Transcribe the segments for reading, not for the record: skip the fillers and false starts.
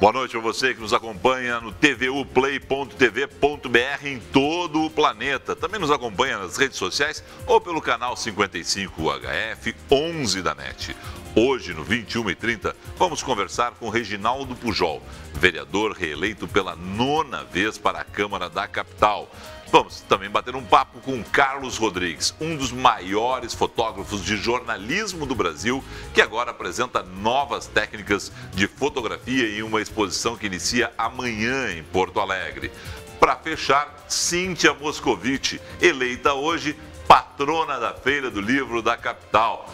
Boa noite para você que nos acompanha no tvuplay.tv.br em todo o planeta. Também nos acompanha nas redes sociais ou pelo canal 55HF 11 da NET. Hoje, no 21h30, vamos conversar com Reginaldo Pujol, vereador reeleito pela 9ª vez para a Câmara da Capital. Vamos também bater um papo com Carlos Rodrigues, um dos maiores fotógrafos de jornalismo do Brasil, que agora apresenta novas técnicas de fotografia em uma exposição que inicia amanhã em Porto Alegre. Para fechar, Cíntia Moscovici, eleita hoje patrona da Feira do Livro da Capital.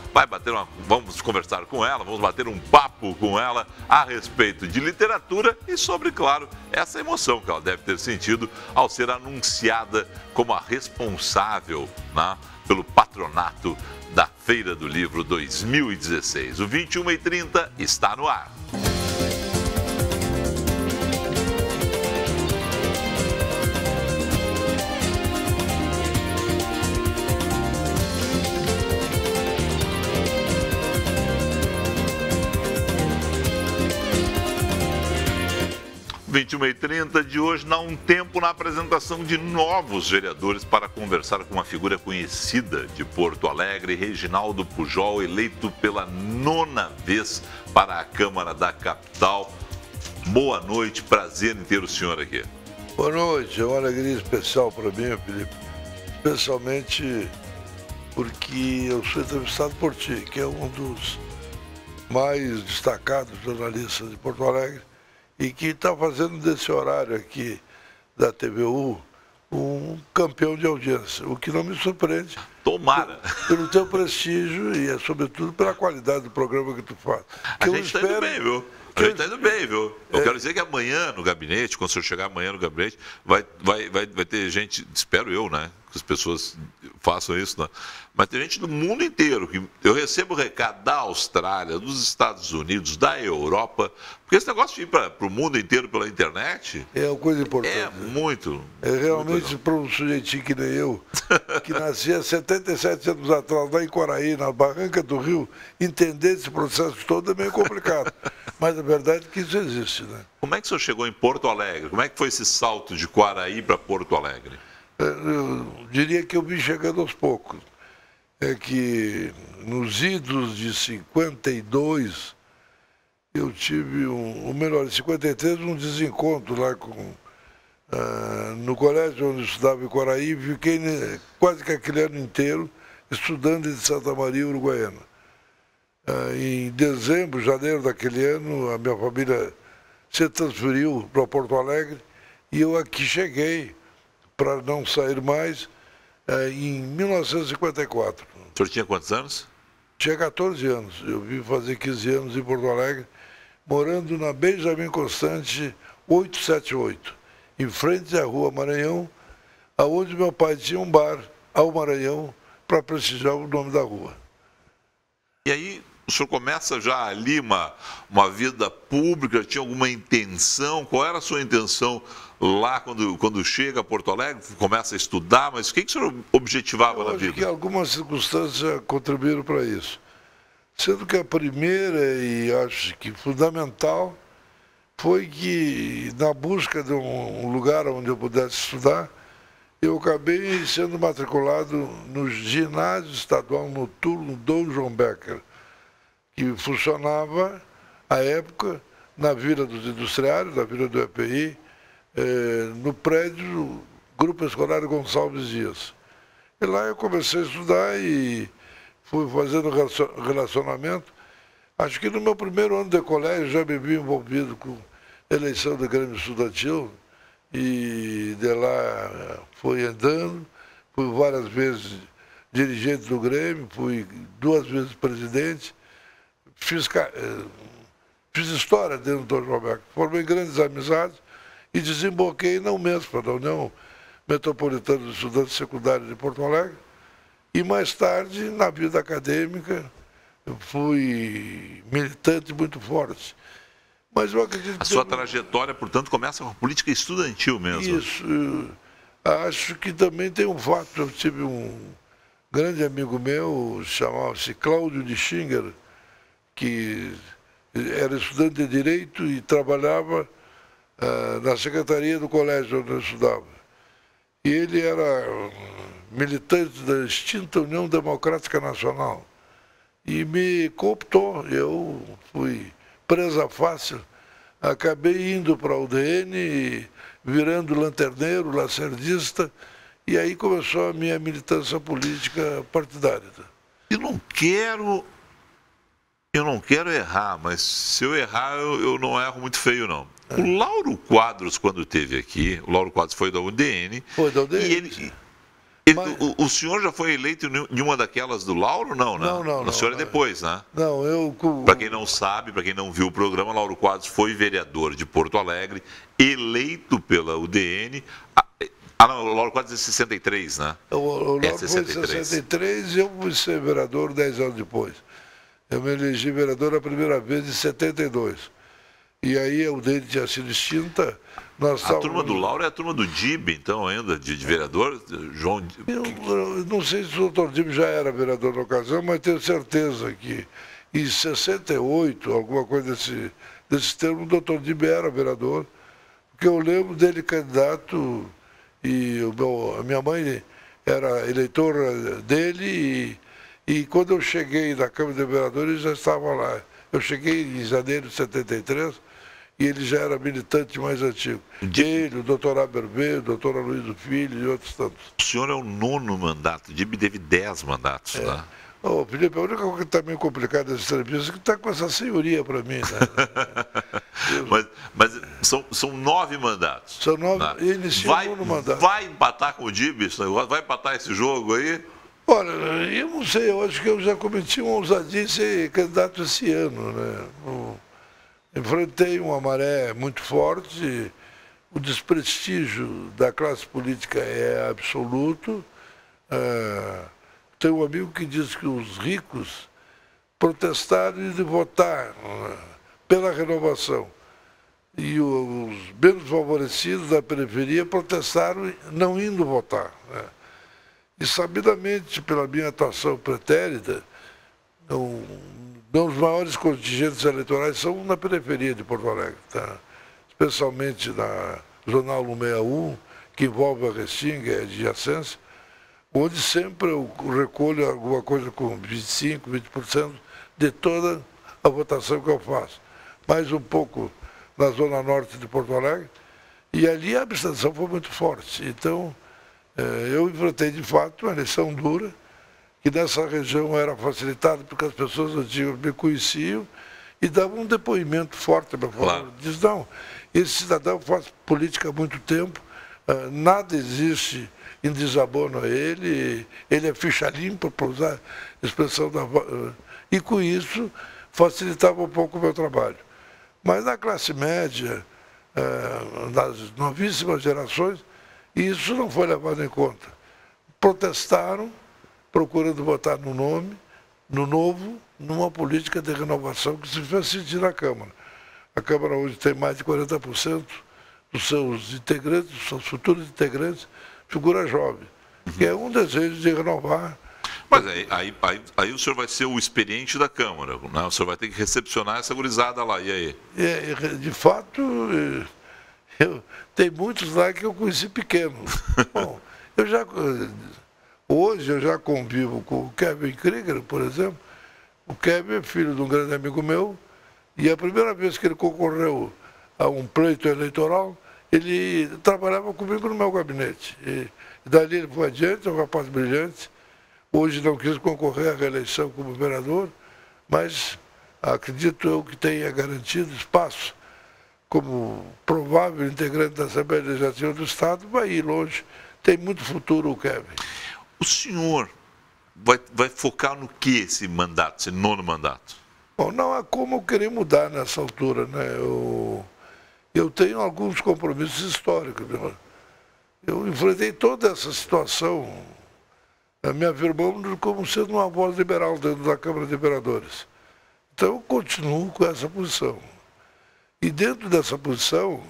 Vamos conversar com ela, vamos bater um papo com ela a respeito de literatura e sobre, claro, essa emoção que ela deve ter sentido ao ser anunciada como a responsável, né, pelo patronato da Feira do Livro 2016. O 21h30 está no ar. O 21h30 de hoje dá um tempo na apresentação de novos vereadores para conversar com uma figura conhecida de Porto Alegre, Reginaldo Pujol, eleito pela 9ª vez para a Câmara da Capital. Boa noite, prazer em ter o senhor aqui. Boa noite, é uma alegria especial para mim, Felipe, especialmente porque eu sou entrevistado por ti, que é um dos mais destacados jornalistas de Porto Alegre, e que está fazendo desse horário aqui da TVU um campeão de audiência, o que não me surpreende. Tomara! Pelo teu prestígio e, sobretudo, pela qualidade do programa que tu faz. A gente está indo bem, viu? A gente está indo bem, viu? Eu quero dizer que amanhã no gabinete, quando o senhor chegar amanhã no gabinete, vai ter gente, espero eu, né? Que as pessoas façam isso, né? Mas tem gente do mundo inteiro. Que eu recebo recado da Austrália, dos Estados Unidos, da Europa, porque esse negócio de ir para o mundo inteiro pela internet é uma coisa importante. É muito. É realmente para um sujeitinho que nem eu, que nascia 77 anos atrás, lá em Quaraí, na Barranca do Rio, entender esse processo todo é meio complicado. Mas a verdade é que isso existe, né? Como é que o senhor chegou em Porto Alegre? Como é que foi esse salto de Quaraí para Porto Alegre? Eu diria que eu vim chegando aos poucos. É que nos idos de 52, eu tive ou melhor, em 53, um desencontro lá no colégio onde eu estudava em Quaraí, fiquei quase que aquele ano inteiro estudando em Santa Maria, Uruguaiana. Em dezembro, janeiro daquele ano, a minha família se transferiu para Porto Alegre e eu aqui cheguei para não sair mais em 1954. O senhor tinha quantos anos? Tinha 14 anos. Eu vim fazer 15 anos em Porto Alegre, morando na Benjamin Constante 878, em frente à Rua Maranhão, aonde meu pai tinha um bar ao Maranhão para prestigiar o nome da rua. E aí o senhor começa já ali uma vida pública, tinha alguma intenção? Qual era a sua intenção lá quando chega a Porto Alegre? Começa a estudar, mas o que o senhor objetivava na vida? Eu acho que algumas circunstâncias contribuíram para isso. Sendo que a primeira, e acho que fundamental, foi que na busca de um lugar onde eu pudesse estudar, eu acabei sendo matriculado no Ginásio Estadual Noturno Dom João Becker, que funcionava, à época, na Vila dos Industriários, na Vila do EPI, no prédio Grupo Escolar Gonçalves Dias. E lá eu comecei a estudar e fui fazendo relacionamento. Acho que no meu primeiro ano de colégio já me vi envolvido com eleição do Grêmio Estudantil e de lá fui andando, fui várias vezes dirigente do Grêmio, fui 2 vezes presidente, fiz história dentro do João Becker, formei grandes amizades e desemboquei na UMESPA, na União Metropolitana dos Estudantes Secundários de Porto Alegre, e mais tarde, na vida acadêmica, eu fui militante muito forte. Mas eu acredito que... A sua trajetória, portanto, começa com a política estudantil mesmo. Isso. Acho que também tem um fato. Eu tive um grande amigo meu, chamava-se Cláudio de Schinger, que era estudante de Direito e trabalhava na secretaria do colégio onde eu estudava. E ele era militante da extinta União Democrática Nacional. E me cooptou, eu fui presa fácil, acabei indo para a UDN, virando lanterneiro, lacerdista, e aí começou a minha militância política partidária. Eu não quero errar, mas se eu errar, eu não erro muito feio, não. O Lauro Quadros, quando esteve aqui, o Lauro Quadros foi da UDN. Foi da UDN. E ele, mas... o senhor já foi eleito em uma daquelas do Lauro, não, né? Não. O senhor é depois, né? Não, eu... Para quem não sabe, para quem não viu o programa, Lauro Quadros foi vereador de Porto Alegre, eleito pela UDN. Não, o Lauro Quadros é 63, né? O Lauro foi em 63 e eu fui ser vereador 10 anos depois. Eu me elegi vereador a primeira vez em 72. E aí a UDN tinha sido extinta. A turma do Lauro é a turma do Dib, então, ainda, de vereador? João... Eu não sei se o doutor Dib já era vereador na ocasião, mas tenho certeza que em 68, alguma coisa desse termo, o doutor Dib era vereador, porque eu lembro dele candidato e a minha mãe era eleitora dele e quando eu cheguei na Câmara de Vereadores, ele já estava lá. Eu cheguei em janeiro de 73 e ele já era militante mais antigo. Ele, o doutor Aberbe, o doutor Aloysio Filho e outros tantos. O senhor é o 9º mandato, o Dib teve 10 mandatos, né? Ô, Felipe, a única coisa que está meio complicada nessa entrevista é que está com essa senhoria para mim, né? mas são 9 mandatos. São 9, né? Iniciou o 9º mandato. Vai empatar com o Dib esse negócio? Vai empatar esse jogo aí? Olha, eu não sei, eu acho que eu já cometi uma ousadia de ser candidato esse ano, né? Enfrentei uma maré muito forte, o desprestígio da classe política é absoluto. Tem um amigo que diz que os ricos protestaram e votaram pela renovação. E os menos favorecidos da periferia protestaram não indo votar, né? E sabidamente, pela minha atuação pretérita, os maiores contingentes eleitorais são na periferia de Porto Alegre, tá? Especialmente na Jornal 161, que envolve a Restinga e a adjacência, onde sempre eu recolho alguma coisa com 25%, 20% de toda a votação que eu faço. Mais um pouco na Zona Norte de Porto Alegre, e ali a abstenção foi muito forte. Então, eu enfrentei, de fato, uma eleição dura, que nessa região era facilitada porque as pessoas antigas me conheciam e davam um depoimento forte. Claro. Diz, não, esse cidadão faz política há muito tempo, nada existe em desabono a ele é ficha limpa, para usar a expressão da... E com isso facilitava um pouco o meu trabalho. Mas na classe média, nas novíssimas gerações, isso não foi levado em conta. Protestaram, procurando votar no nome, no novo, numa política de renovação que se fez sentir na Câmara. A Câmara hoje tem mais de 40% dos seus integrantes, dos seus futuros integrantes, figura jovem, que é um desejo de renovar. Mas aí o senhor vai ser o experiente da Câmara, né? O senhor vai ter que recepcionar essa gurizada lá, e aí? De fato, tem muitos lá que eu conheci pequeno. Bom, hoje eu já convivo com o Kevin Krieger, por exemplo. O Kevin é filho de um grande amigo meu, e a primeira vez que ele concorreu a um pleito eleitoral, ele trabalhava comigo no meu gabinete. E dali ele foi adiante, é um rapaz brilhante. Hoje não quis concorrer à reeleição como vereador, mas acredito eu que tenha garantido espaço como provável integrante da Assembleia Legislativa do Estado, vai ir longe. Tem muito futuro o Kevin. O senhor vai focar no que esse mandato, esse 9º mandato? Bom, não há como eu querer mudar nessa altura, né? Eu tenho alguns compromissos históricos, né? Eu enfrentei toda essa situação, me afirmando como sendo uma voz liberal dentro da Câmara de Vereadores. Então eu continuo com essa posição. E dentro dessa posição,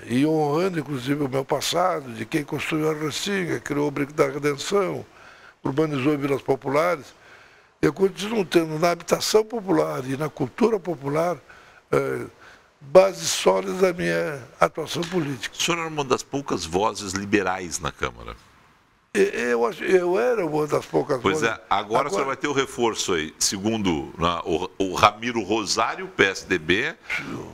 e honrando inclusive o meu passado, de quem construiu a Restinga, criou o Brick da Redenção, urbanizou vilas populares, eu continuo tendo na habitação popular e na cultura popular bases sólidas da minha atuação política. O senhor era uma das poucas vozes liberais na Câmara. Eu era uma das poucas vozes. Pois é, agora o senhor vai ter o reforço aí, segundo o Ramiro Rosário, PSDB,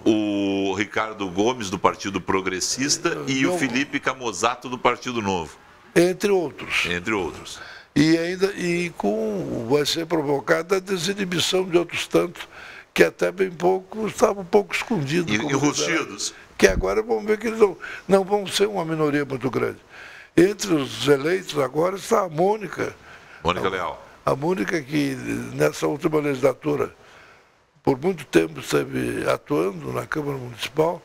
o Ricardo Gomes, do Partido Progressista, e o Felipe Camozato, do Partido Novo. Entre outros. Entre outros. Vai ser provocada a desinibição de outros tantos que até bem pouco estavam um pouco escondidos. Enrustidos. Que agora vamos ver que eles não vão ser uma minoria muito grande. Entre os eleitos agora está a Mônica. Mônica Leal. A Mônica que nessa última legislatura, por muito tempo esteve atuando na Câmara Municipal,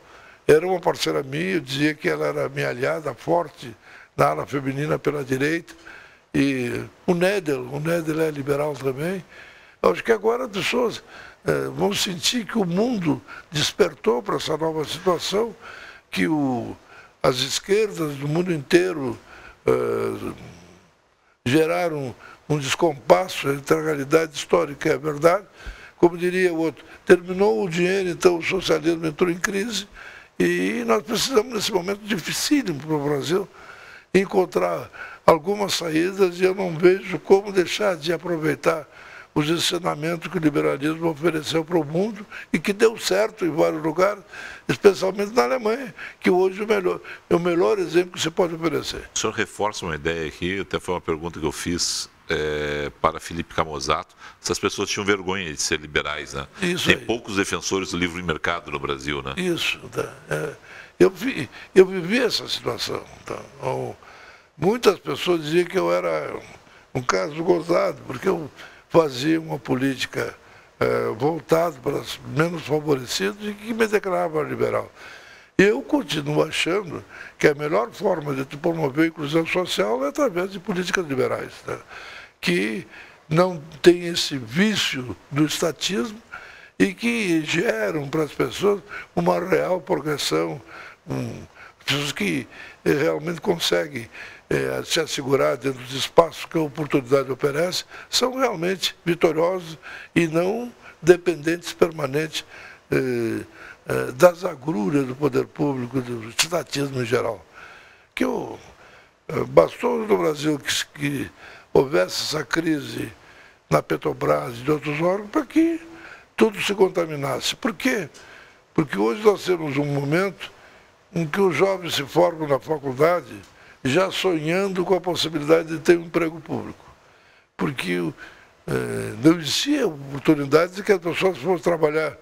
era uma parceira minha, eu dizia que ela era minha aliada forte na ala feminina pela direita. E o Nédel é liberal também. Acho que agora as pessoas vão sentir que o mundo despertou para essa nova situação, que as esquerdas do mundo inteiro geraram um descompasso entre a realidade histórica e a verdade. Como diria o outro, terminou o dinheiro, então o socialismo entrou em crise e nós precisamos, nesse momento dificílimo para o Brasil, encontrar algumas saídas, e eu não vejo como deixar de aproveitar os ensinamentos que o liberalismo ofereceu para o mundo e que deu certo em vários lugares, especialmente na Alemanha, que hoje é o melhor exemplo que se pode oferecer. O senhor reforça uma ideia aqui, até foi uma pergunta que eu fiz para Felipe Camozato, se as pessoas tinham vergonha de ser liberais, né? Tem poucos defensores do livre mercado no Brasil, né? Isso, tá. Eu vivi essa situação. Tá? Muitas pessoas diziam que eu era um caso gozado, porque eu fazia uma política voltada para os menos favorecidos e que me declarava liberal. Eu continuo achando que a melhor forma de promover a inclusão social é através de políticas liberais, tá? Que não tem esse vício do estatismo e que geram para as pessoas uma real progressão, pessoas que realmente conseguem se assegurar dentro dos espaços que a oportunidade oferece, são realmente vitoriosos e não dependentes permanentes das agruras do poder público, do estatismo em geral. Bastou no Brasil que houvesse essa crise na Petrobras e de outros órgãos para que tudo se contaminasse. Por quê? Porque hoje nós temos um momento em que os jovens se formam na faculdade já sonhando com a possibilidade de ter um emprego público. Porque não existia oportunidade de que as pessoas fossem trabalhar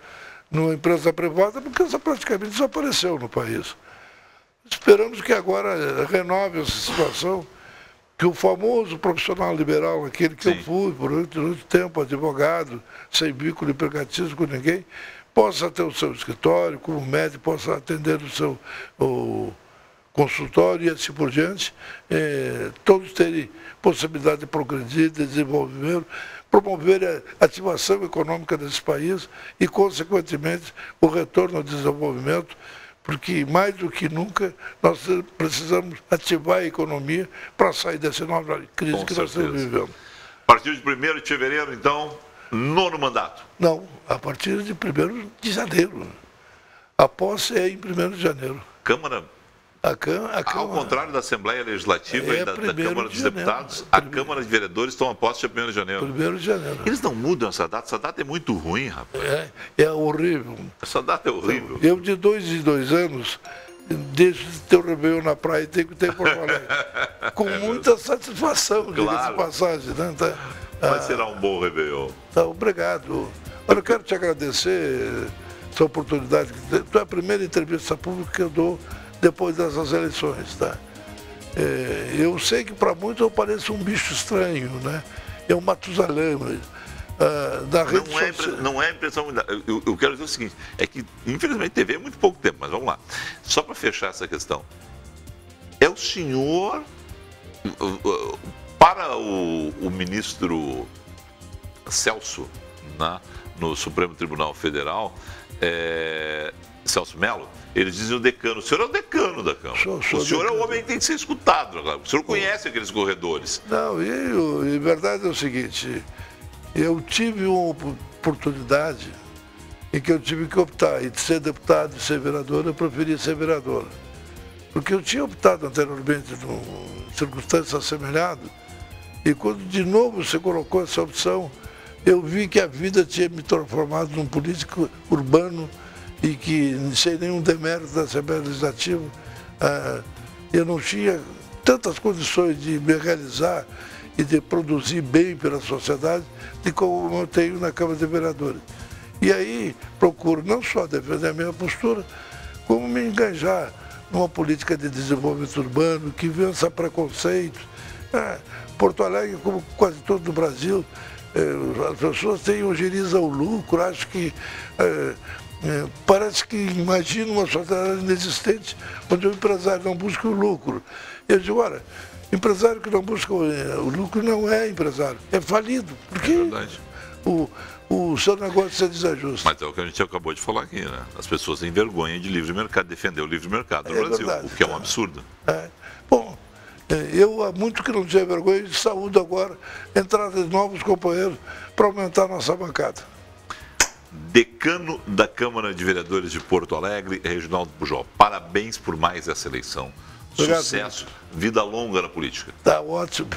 numa empresa privada, porque essa praticamente desapareceu no país. Esperamos que agora renove essa situação, que o famoso profissional liberal, aquele que eu fui por muito tempo, advogado, sem vínculo empregatício com ninguém, possa ter o seu escritório, como médico, possa atender o consultório e assim por diante, todos terem possibilidade de progredir, de desenvolver, promover a ativação econômica desse país e, consequentemente, o retorno ao desenvolvimento, porque, mais do que nunca, nós precisamos ativar a economia para sair dessa nova crise que nós estamos vivendo. A partir de 1º de fevereiro, então, nono mandato? Não, a partir de 1º de janeiro. A posse é em 1º de janeiro. Câmara? Ao contrário da Assembleia Legislativa e da Câmara dos Deputados, a Câmara de Vereadores toma posse dia 1º de janeiro. 1º de janeiro. Eles não mudam essa data é muito ruim, rapaz. É horrível. Essa data é horrível. Eu, de 2 em 2 anos, deixo de ter o Réveillon na praia e tenho que ter em Porto Alegre. Com muita satisfação, diga-se de passagem. Né? Mas será um bom Réveillon. Obrigado. Olha, eu quero te agradecer essa oportunidade. Tu é a primeira entrevista pública que eu dou depois dessas eleições, tá? Eu sei que para muitos eu pareço um bicho estranho, né? É um Matusalém da rede social. Não é impressão. Eu quero dizer o seguinte, é que infelizmente TV é muito pouco tempo, mas vamos lá. Só para fechar essa questão. É o senhor, para o ministro Celso, né, no Supremo Tribunal Federal, Celso Mello, eles dizem o decano. O senhor é o decano da Câmara. O senhor é o homem que tem que ser escutado. O senhor conhece aqueles corredores. Não, e verdade é o seguinte, eu tive uma oportunidade em que eu tive que optar entre ser deputado e ser vereador. Eu preferia ser vereador, porque eu tinha optado anteriormente em circunstâncias assemelhadas, e quando de novo você colocou essa opção, eu vi que a vida tinha me transformado num político urbano e que, sem nenhum demérito da Assembleia Legislativa, eu não tinha tantas condições de me realizar e de produzir bem pela sociedade de como eu tenho na Câmara de Vereadores. E aí procuro não só defender a minha postura, como me engajar numa política de desenvolvimento urbano que vença preconceitos. Porto Alegre, como quase todo o Brasil, as pessoas odializam o lucro, acho que parece que imaginam uma sociedade inexistente onde o empresário não busca o lucro. Eu digo, olha, empresário que não busca o lucro não é empresário, é falido, porque o seu negócio se desajusta. Mas é o que a gente acabou de falar aqui, né? As pessoas têm vergonha de livre mercado, defender o livre mercado no Brasil, verdade, o que é um absurdo. Bom, eu há muito que não tinha vergonha de saúde agora, entrada de novos companheiros para aumentar a nossa bancada. Decano da Câmara de Vereadores de Porto Alegre, Reginaldo Pujol, parabéns por mais essa eleição. Obrigado, sucesso, vida longa na política. Tá ótimo,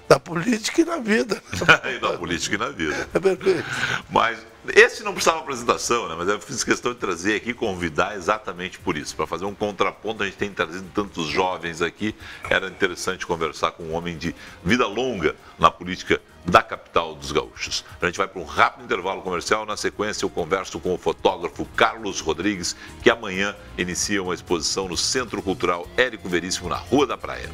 na política e na vida. E na política e na vida. É perfeito. Mas esse não precisava apresentação, né? Mas eu fiz questão de trazer aqui, convidar exatamente por isso, para fazer um contraponto. A gente tem trazido tantos jovens aqui, era interessante conversar com um homem de vida longa na política da capital dos gaúchos. A gente vai para um rápido intervalo comercial. Na sequência, eu converso com o fotógrafo Carlos Rodrigues, que amanhã inicia uma exposição no Centro Cultural Érico Veríssimo, na Rua da Praia.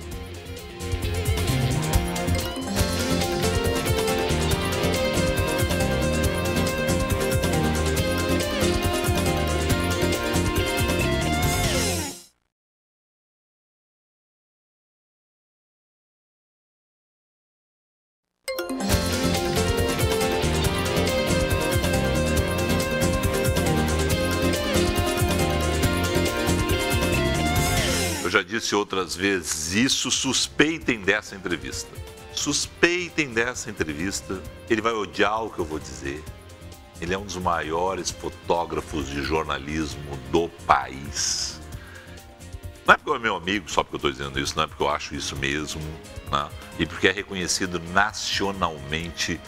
Eu já disse outras vezes isso, suspeitem dessa entrevista. Suspeitem dessa entrevista, ele vai odiar o que eu vou dizer. Ele é um dos maiores fotógrafos de jornalismo do país. Não é porque é meu amigo, só porque eu estou dizendo isso, não é porque eu acho isso mesmo, né? E porque é reconhecido nacionalmente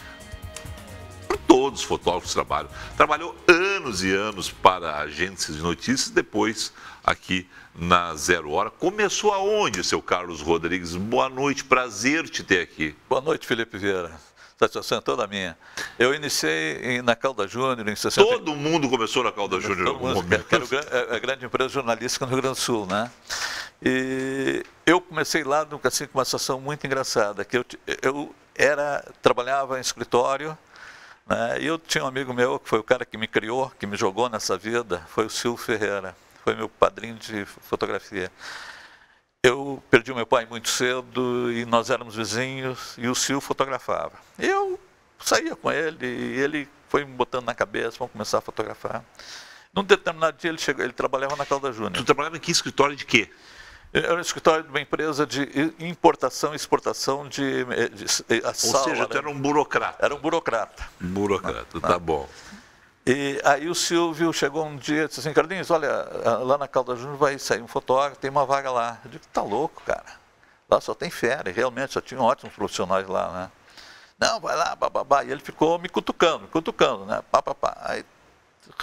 por todos os fotógrafos que trabalham. Trabalhou anos e anos para agências de notícias, depois aqui na Zero Hora. Começou aonde, seu Carlos Rodrigues? Boa noite, prazer te ter aqui. Boa noite, Felipe Vieira. Satisfação é toda minha. Eu iniciei na Calda Júnior em 60... Todo mundo começou na Calda Júnior em algum momento. Que era a grande empresa jornalística no Rio Grande do Sul, né? E eu comecei lá assim, com uma situação muito engraçada, que eu trabalhava em escritório, né? E eu tinha um amigo meu, que foi o cara que me criou, que me jogou nessa vida, foi o Silvio Ferreira. Foi meu padrinho de fotografia. Eu perdi o meu pai muito cedo e nós éramos vizinhos e o Silvio fotografava. Eu saía com ele e ele foi me botando na cabeça, vamos começar a fotografar. Num determinado dia ele trabalhava na Calda Júnior. Tu trabalhava em que escritório de quê? Era um escritório de uma empresa de importação e exportação de Ou seja, tu era um burocrata. Era um burocrata. Burocrata, tá bom. E aí o Silvio chegou um dia e disse assim, Carlinhos, olha, lá na Calda Júnior vai sair um fotógrafo, tem uma vaga lá. Eu digo, tá louco, cara. Lá só tem fera, e realmente só tinham ótimos profissionais lá, né? Não, vai lá, bababá. E ele ficou me cutucando, né? Pá. Aí,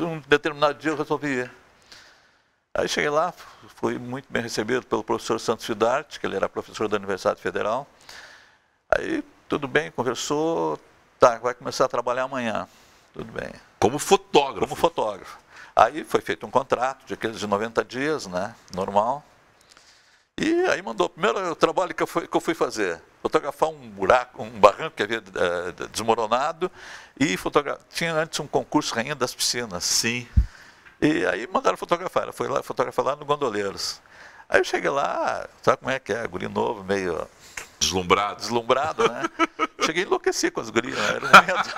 um determinado dia eu resolvi ir. Aí cheguei lá, fui muito bem recebido pelo professor Santos Fidarte, que ele era professor da Universidade Federal. Aí, tudo bem, conversou, tá, vai começar a trabalhar amanhã. Tudo bem. Como fotógrafo? Como fotógrafo. Aí foi feito um contrato de aqueles de 90 dias, né, normal. E aí mandou, primeiro trabalho que eu fui fazer, fotografar um barranco que havia desmoronado e tinha antes um concurso Rainha das Piscinas. Sim. E aí mandaram fotografar, eu fui lá fotografar lá no Gondoleiros. Aí eu cheguei lá, sabe como é que é, guri novo, meio... Deslumbrado, né? Cheguei a enlouquecer com as gurias, né? Era um medo.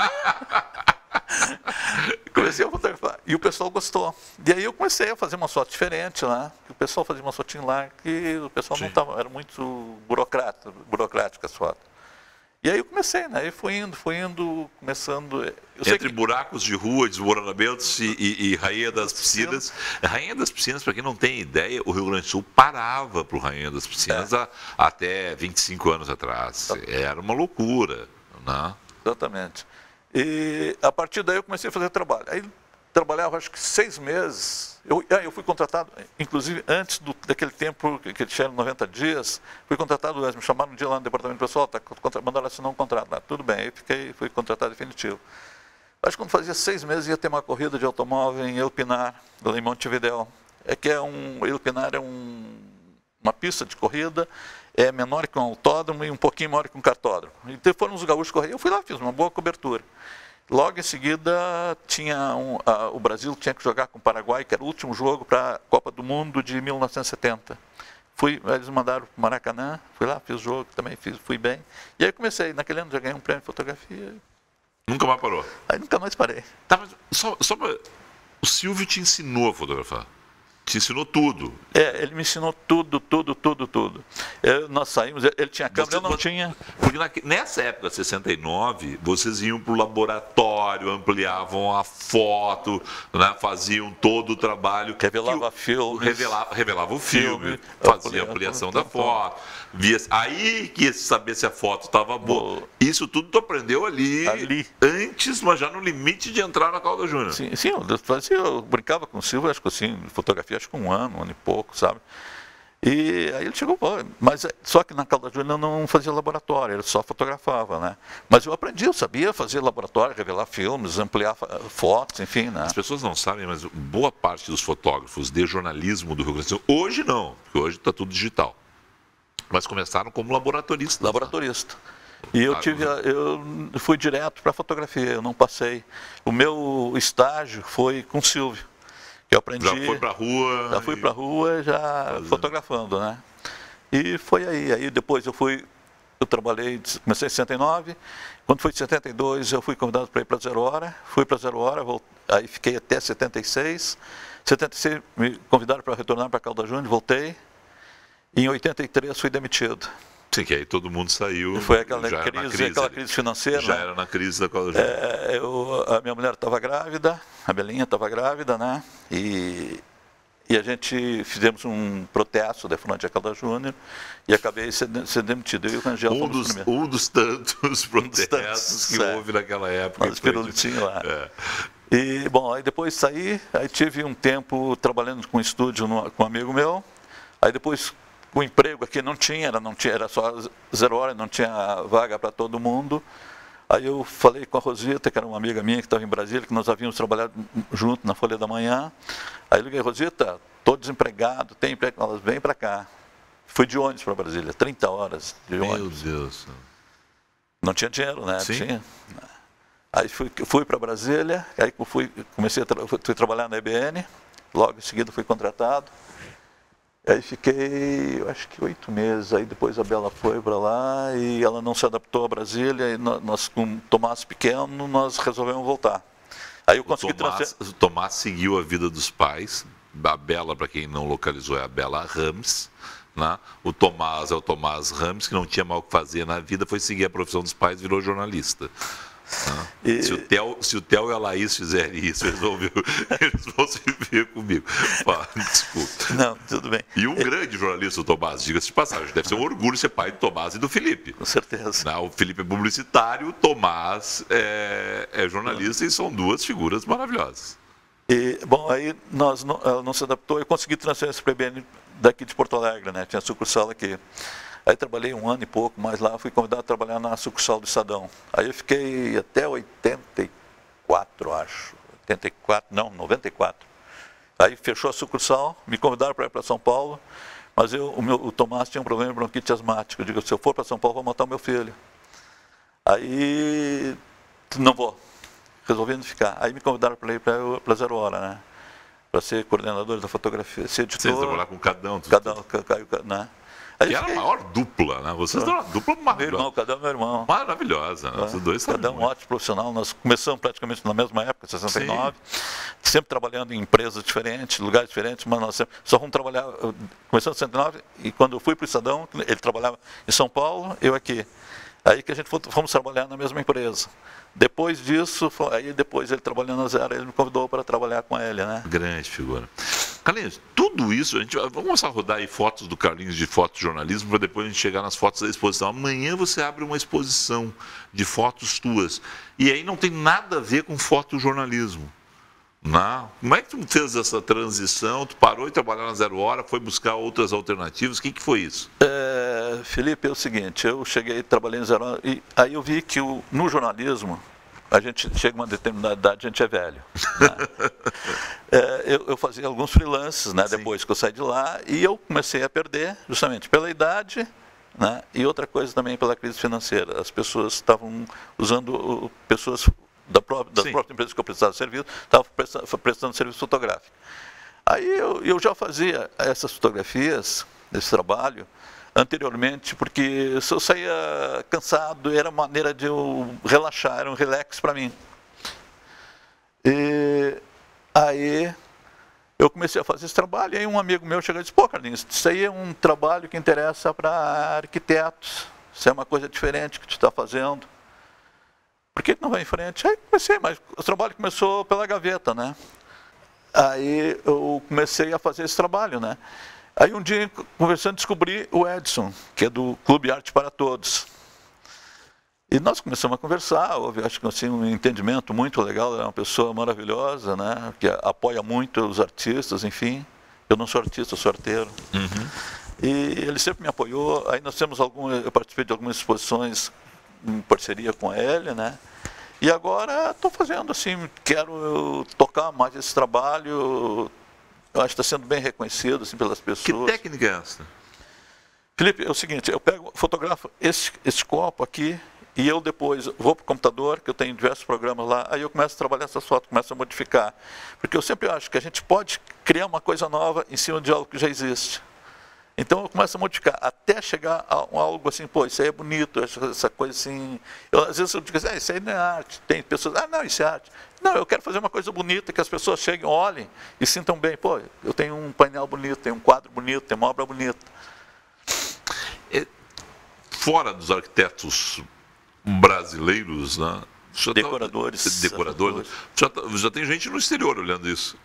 Comecei a fotografar e o pessoal gostou. E aí eu comecei a fazer uma foto diferente lá, que o pessoal fazia uma fotinha lá, que o pessoal não estava, era muito burocrático as fotos. E aí eu comecei, né? E fui indo, começando... Entre buracos de rua, desmoronamentos e Rainha das Piscinas. Rainha das Piscinas, para quem não tem ideia, o Rio Grande do Sul parava para o Rainha das Piscinas até 25 anos atrás. Era uma loucura, né? Exatamente. E a partir daí eu comecei a fazer trabalho. Aí trabalhava acho que 6 meses. Eu fui contratado, inclusive antes daquele tempo que tinha 90 dias, fui contratado, me chamaram um dia lá no departamento pessoal, mandaram assinar um contrato lá. Tudo bem, aí fui contratado definitivo. Acho que quando fazia 6 meses ia ter uma corrida de automóvel em Elpinar, em Montevidéu. Elpinar é uma pista de corrida, é menor que um autódromo e um pouquinho maior que um cartódromo. Então foram os gaúchos correr, eu fui lá, fiz uma boa cobertura. Logo em seguida, o Brasil tinha que jogar com o Paraguai, que era o último jogo para a Copa do Mundo de 1970. Eles mandaram para o Maracanã, fui lá, fiz o jogo, também fui bem. E aí comecei, naquele ano já ganhei um prêmio de fotografia. Nunca mais parou? Aí nunca mais parei. Tá, mas só pra... O Silvio te ensinou a fotografar? Te ensinou tudo? Ele me ensinou tudo. Nós saímos, ele tinha câmera, eu não tinha. Porque nessa época, 69, vocês iam para o laboratório, ampliavam a foto, né, faziam todo o trabalho. Revelava filmes. Revelava o filme, fazia ampliação da foto. Aí que ia saber se a foto estava boa. Isso tudo tu aprendeu ali, antes, mas já no limite de entrar na Caldas Júnior. Sim, eu brincava com o Silvio, acho que assim, fotografia, acho que um ano e pouco, sabe? E aí ele chegou, mas só que na Caldas Júnior eu não fazia laboratório, ele só fotografava, né? Mas eu aprendi, eu sabia fazer laboratório, revelar filmes, ampliar fotos, enfim, né? As pessoas não sabem, mas boa parte dos fotógrafos de jornalismo do Rio Grande do Sul, hoje não, porque hoje está tudo digital, mas começaram como laboratorista. Laboratorista. E eu fui direto para a fotografia, eu não passei. O meu estágio foi com o Silvio. Eu aprendi. Já foi para a rua? Já fui para a rua, fotografando, né? E foi aí. Aí depois eu trabalhei, comecei em 69. Quando foi em 72, eu fui convidado para ir para Zero Hora. Fui para Zero Hora, aí fiquei até 76. 76 me convidaram para retornar para Caldas Júnior, voltei. E em 83 fui demitido. Sim, que aí todo mundo saiu. Foi aquela crise financeira. Já era na crise da Caldas Júnior. A minha mulher estava grávida, a Belinha estava grávida, né? E a gente fizemos um protesto de frente à Caldas Júnior e acabei sendo demitido. Eu e o Rangel um dos tantos protestos que houve naquela época. Nós pirulitinho lá. E, bom, aí depois saí, aí tive um tempo trabalhando com um estúdio com um amigo meu, aí depois o emprego aqui não tinha, era só Zero Hora, não tinha vaga para todo mundo. Aí eu falei com a Rosita, que era uma amiga minha que estava em Brasília, que nós havíamos trabalhado junto na Folha da Manhã. Aí eu liguei, Rosita, estou desempregado, tem emprego, elas vêm para cá. Fui de ônibus para Brasília, 30 horas de ônibus. Meu Deus. Não tinha dinheiro, né? Sim. Tinha. Aí fui para Brasília, aí fui trabalhar na IBN, logo em seguida fui contratado. Aí fiquei, acho que 8 meses, aí depois a Bela foi para lá e ela não se adaptou a Brasília e nós com o Tomás pequeno, nós resolvemos voltar. Aí eu consegui o Tomás seguiu a vida dos pais, a Bela, para quem não localizou, é a Bela Rams, né? O Tomás é o Tomás Rams, que não tinha mal o que fazer na vida, foi seguir a profissão dos pais e virou jornalista. Se o Theo e a Laís fizerem isso, eles vão se ver comigo. Desculpa. Não, tudo bem. E um grande jornalista, o Tomás, diga-se de passagem, deve ser um orgulho ser pai do Tomás e do Felipe. Com certeza. O Felipe é publicitário, o Tomás é jornalista e são duas figuras maravilhosas. E, bom, aí ela não se adaptou, eu consegui transferência para a IBN daqui de Porto Alegre, né? Tinha sucursal aqui. Aí trabalhei 1 ano e pouco, mais lá fui convidado a trabalhar na sucursal do Estadão. Aí eu fiquei até 84, acho. 94. Aí fechou a sucursal, me convidaram para ir para São Paulo, mas o Tomás tinha um problema de bronquite asmática. Eu digo, se eu for para São Paulo, vou matar o meu filho. Aí, não vou. Resolvi não ficar. Aí me convidaram para ir para Zero Hora, né? Para ser coordenador da fotografia, ser editor. Vocês trabalhar com Cadão. Né? Que era a maior dupla, né? Vocês eram uma dupla maravilhosa. Meu irmão, Cadão é meu irmão. Maravilhosa, né? Os dois Cadão é um ótimo profissional. Nós começamos praticamente na mesma época, 69. Sim. Sempre trabalhando em empresas diferentes, lugares diferentes, mas nós só fomos trabalhar. Começamos em 69 e quando eu fui para o Estadão, ele trabalhava em São Paulo, eu aqui. Aí que a gente fomos trabalhar na mesma empresa. Depois disso, depois ele trabalhando na Zero, ele me convidou para trabalhar com ele, né? Grande figura. Carlinhos, tudo isso, vamos começar a rodar aí fotos do Carlinhos de fotojornalismo para depois a gente chegar nas fotos da exposição. Amanhã você abre uma exposição de fotos tuas. E aí não tem nada a ver com fotojornalismo. Não. Como é que tu fez essa transição? Tu parou de trabalhar na Zero Hora, foi buscar outras alternativas? O que foi isso? Felipe, é o seguinte, eu cheguei, trabalhei em Zero Hora, e aí eu vi que no jornalismo, a gente chega a uma determinada idade, a gente é velho. Né? Eu fazia alguns freelances, né, depois que eu saí de lá, e eu comecei a perder justamente pela idade, né, e outra coisa também pela crise financeira. As pessoas estavam usando, pessoas das próprias empresas que eu prestava serviço, estavam prestando serviço fotográfico. Aí eu já fazia essas fotografias, esse trabalho, anteriormente, porque se eu saía cansado, era uma maneira de eu relaxar, era um relax para mim. E aí eu comecei a fazer esse trabalho, e aí um amigo meu chegou e disse, pô, Carlinhos, isso aí é um trabalho que interessa para arquitetos, isso é uma coisa diferente que tu está fazendo. Por que não vai em frente? Aí comecei, mas o trabalho começou pela gaveta, né? Aí eu comecei a fazer esse trabalho, né? Aí um dia, conversando, descobri o Edson, que é do Clube Arte para Todos. E nós começamos a conversar, houve, acho que assim, um entendimento muito legal, é uma pessoa maravilhosa, né? Que apoia muito os artistas, enfim. Eu não sou artista, eu sou arteiro. Uhum. E ele sempre me apoiou. Aí nós temos eu participei de algumas exposições em parceria com ele, né? E agora estou fazendo assim, quero tocar mais esse trabalho. Eu acho que está sendo bem reconhecido assim, pelas pessoas. Que técnica é essa? Felipe, é o seguinte, eu fotografo esse copo aqui e eu depois vou para o computador, que eu tenho diversos programas lá, aí eu começo a trabalhar essas fotos, começo a modificar. Porque eu sempre acho que a gente pode criar uma coisa nova em cima de algo que já existe. Então eu começo a modificar, até chegar a algo assim, pô, isso aí é bonito, essa coisa assim. Às vezes eu digo assim, isso aí não é arte. Tem pessoas, não, isso é arte. Não, eu quero fazer uma coisa bonita, que as pessoas cheguem, olhem e sintam bem. Pô, eu tenho um painel bonito, tenho um quadro bonito, tenho uma obra bonita. Fora dos arquitetos brasileiros, né? Decoradores. Já tem gente no exterior olhando isso.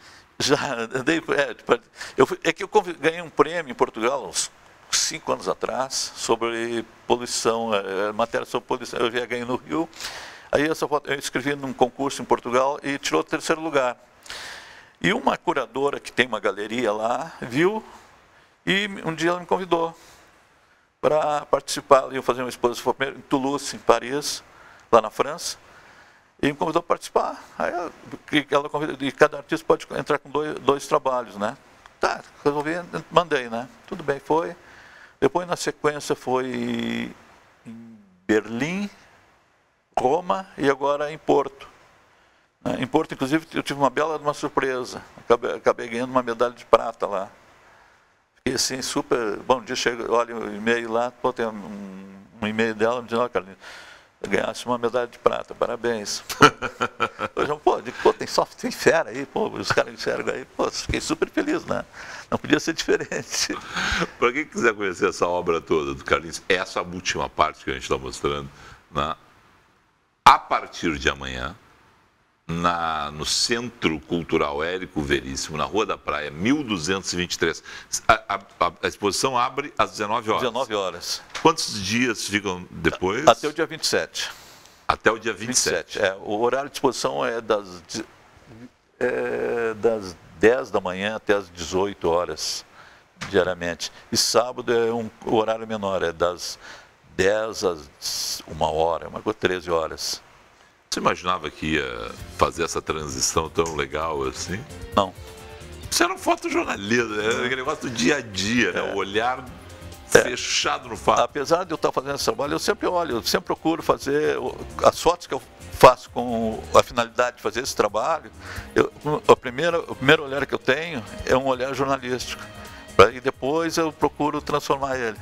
É que eu ganhei um prêmio em Portugal uns 5 anos atrás sobre poluição, matéria sobre poluição. Eu já ganhei no Rio. Aí essa foto eu escrevi num concurso em Portugal e tirou o 3º lugar. E uma curadora que tem uma galeria lá viu e um dia ela me convidou para participar. Eu ia fazer uma exposição em Toulouse, em Paris, lá na França. E me convidou para participar. Aí ela convidou, e cada artista pode entrar com dois trabalhos, né? Tá, resolvi, mandei, né? Tudo bem, foi. Depois, na sequência, foi em Berlim, Roma e agora em Porto. Em Porto, inclusive, eu tive uma surpresa. Acabei ganhando uma medalha de prata lá. Fiquei assim, super... Bom, um dia chego, olha o e-mail lá, pô, tem um e-mail dela, me diz, ó, Carlinhos, eu ganhasse uma medalha de prata, parabéns. Pô, tem software, tem fera aí, pô, os caras enxergam aí, pô, fiquei super feliz, né? Não podia ser diferente. Para quem quiser conhecer essa obra toda do Carlinhos, essa última parte que a gente está mostrando, né? A partir de amanhã, no Centro Cultural Érico Veríssimo, na Rua da Praia, 1223. A exposição abre às 19 horas. 19 horas. Quantos dias ficam depois? Até o dia 27. Até o dia 27. O horário de exposição é das 10 da manhã até as 18 horas, diariamente. E sábado é o horário menor, é das 10 às 1 hora, 13 horas. Você imaginava que ia fazer essa transição tão legal assim? Não. Você era um fotojornalista, era aquele negócio do dia a dia, né? O olhar fechado no fato. Apesar de eu estar fazendo esse trabalho, eu sempre olho, eu sempre procuro fazer as fotos que eu faço com a finalidade de fazer esse trabalho. O primeiro olhar que eu tenho é um olhar jornalístico. E depois eu procuro transformar ele.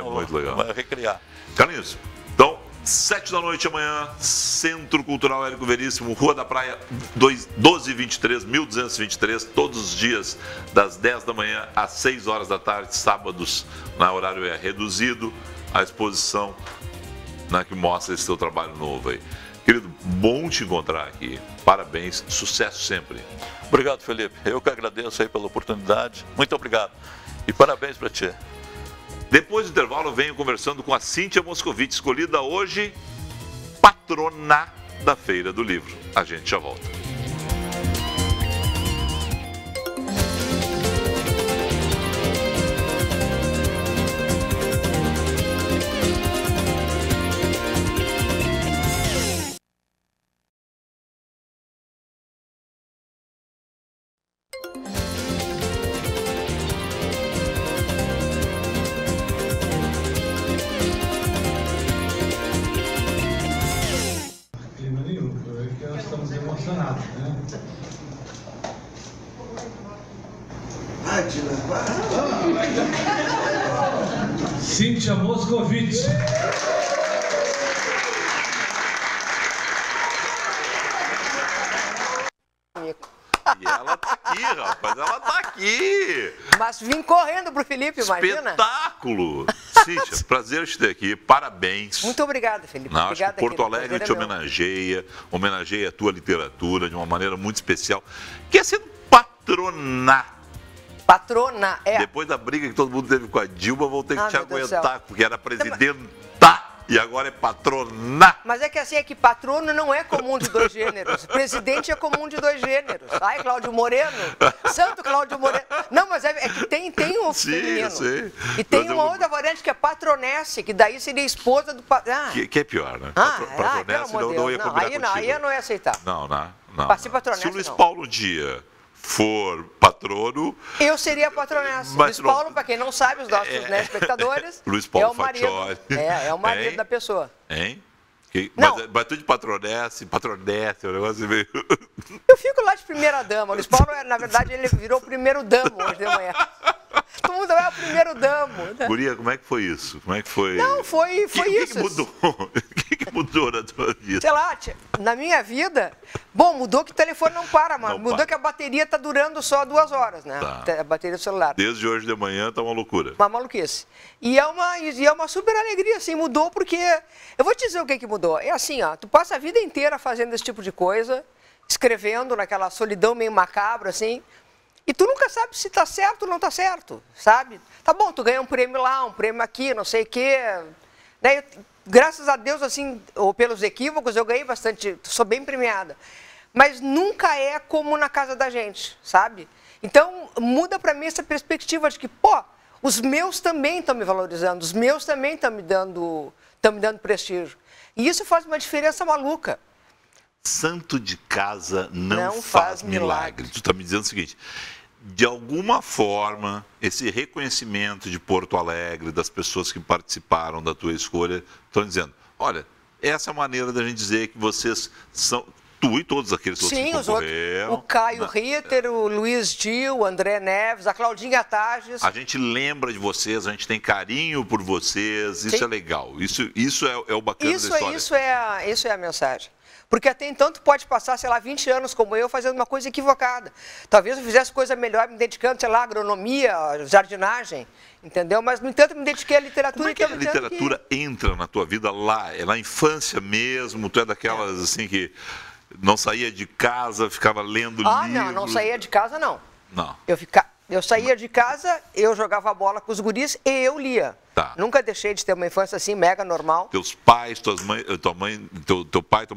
Muito legal. Recriar. Carlinhos, então, 7 da noite amanhã, Centro Cultural Érico Veríssimo, Rua da Praia, 1223, 1223, todos os dias, das 10 da manhã às 6 horas da tarde, sábados, na horário reduzido, a exposição né, que mostra esse teu trabalho novo aí. Querido, bom te encontrar aqui. Parabéns, sucesso sempre. Obrigado, Felipe. Eu que agradeço aí pela oportunidade. Muito obrigado. E parabéns para ti. Depois do intervalo, eu venho conversando com a Cíntia Moscovitch, escolhida hoje patrona da Feira do Livro. A gente já volta. Cíntia Moscovitch. E ela tá aqui, rapaz, ela tá aqui. Mas vim correndo pro Felipe, imagina. Espetáculo. Cíntia, prazer te ter aqui, parabéns. Muito obrigada, Felipe. Não, Obrigada, acho que Porto querido. Alegre Prazer te é meu. homenageia a tua literatura de uma maneira muito especial, que é sendo patronar. Patrona, é. Depois da briga que todo mundo teve com a Dilma, vou ter que te meu Deus do aguentar, céu. porque era presidenta e agora é patronar. Mas é que assim, é que patrono não é comum de dois gêneros. Presidente é comum de dois gêneros. Ai, Cláudio Moreno. Santo Cláudio Moreno. Não, mas é que tem um Sim, feminino. eu sei. E tem Mas uma outra variante que é patronesse, que daí seria esposa do... Que é pior, né? pelo Patronesse amor de não ia Deus. combinar Aí contigo. eu não ia aceitar. Não. Passei patronesse, Se o Luiz não. Paulo Dia for patrono... Eu seria a patronessa. Mas Luiz Paulo, para quem não sabe, os nossos espectadores, Luiz Paulo é o marido, Faccioli. é o marido Hein? da pessoa. Hein? Não. Mas tu de patronesse, o negócio meio... Eu fico lá de primeira dama. O Luiz Paulo, na verdade, ele virou o primeiro damo hoje de manhã. Todo mundo é o primeiro damo. Né? Guria, como é que foi isso? Como é que foi? Não, foi O que isso. mudou? O que mudou na tua vida? Sei lá, na minha vida, bom, mudou que o telefone não para, mas Não mudou para. que a bateria tá durando só 2 horas, né? Tá. A bateria do celular. Desde hoje de manhã tá uma loucura. Uma maluquice. E é uma super alegria, assim, mudou porque... Eu vou te dizer o que mudou. É assim, ó, tu passa a vida inteira fazendo esse tipo de coisa, escrevendo naquela solidão meio macabra, assim, e tu nunca sabe se tá certo ou não tá certo, sabe? Tá bom, tu ganha um prêmio lá, um prêmio aqui, não sei o quê. Daí, graças a Deus, assim, ou pelos equívocos, eu ganhei bastante, sou bem premiada. Mas nunca é como na casa da gente, sabe? Então, muda para mim essa perspectiva de que, pô, os meus também estão me valorizando, os meus também estão me dando prestígio. E isso faz uma diferença maluca. Santo de casa não faz faz milagre. Tu tá me dizendo o seguinte, de alguma forma, esse reconhecimento de Porto Alegre, das pessoas que participaram da tua escolha, estão dizendo, olha, essa é a maneira da gente dizer que vocês são... Tu e todos aqueles outros que concorreram. O Caio Ritter, o Luiz Gil, o André Neves, a Claudinha Tages. A gente lembra de vocês, a gente tem carinho por vocês, isso Sim. é legal. Isso é o bacana da história. Isso é a mensagem. Porque até então tu pode passar, sei lá, 20 anos como eu fazendo uma coisa equivocada. Talvez eu fizesse coisa melhor me dedicando, sei lá, à agronomia, à jardinagem, entendeu? Mas, no entanto, me dediquei à literatura. Como é que a literatura entra na tua vida lá? É na infância mesmo? Tu é daquelas, assim, que não saía de casa, ficava lendo livros? Não saía de casa, não. Não. Eu saía de casa, eu jogava bola com os guris e eu lia. Tá. Nunca deixei de ter uma infância assim, mega normal. Teus pais, teu pai e tua mãe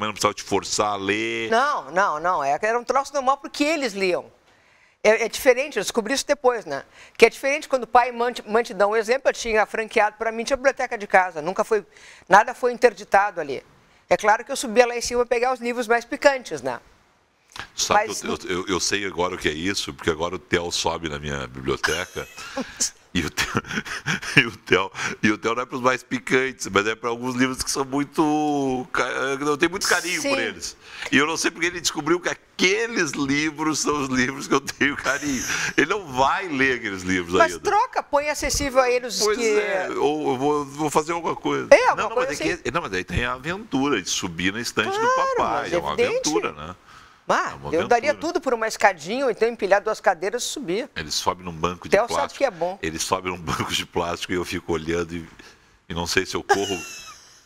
não precisavam te forçar a ler? Não. Era um troço normal porque eles liam. É diferente, eu descobri isso depois, né? Que é diferente quando o pai mãe te dá um exemplo, eu tinha franqueado para mim, tinha biblioteca de casa, nada foi interditado ali. É claro que eu subia lá em cima para pegar os livros mais picantes, né? Sabe, eu sei agora o que é isso, porque agora o Theo sobe na minha biblioteca e o Theo não é para os mais picantes, mas é para alguns livros que são muito... Eu tenho muito carinho por eles. E eu não sei porque ele descobriu que aqueles livros são os livros que eu tenho carinho. Ele não vai ler aqueles livros ainda. Mas troca, põe acessível a eles pois é, ou eu vou fazer alguma coisa. Alguma coisa assim. Mas aí tem a aventura de subir na estante do papai. É uma evidente. aventura, né? Eu daria tudo por uma escadinha, ou então empilhar 2 cadeiras e subir. Ele sobe num banco de Theo plástico. sabe que é bom. Ele sobe num banco de plástico e eu fico olhando e não sei se eu corro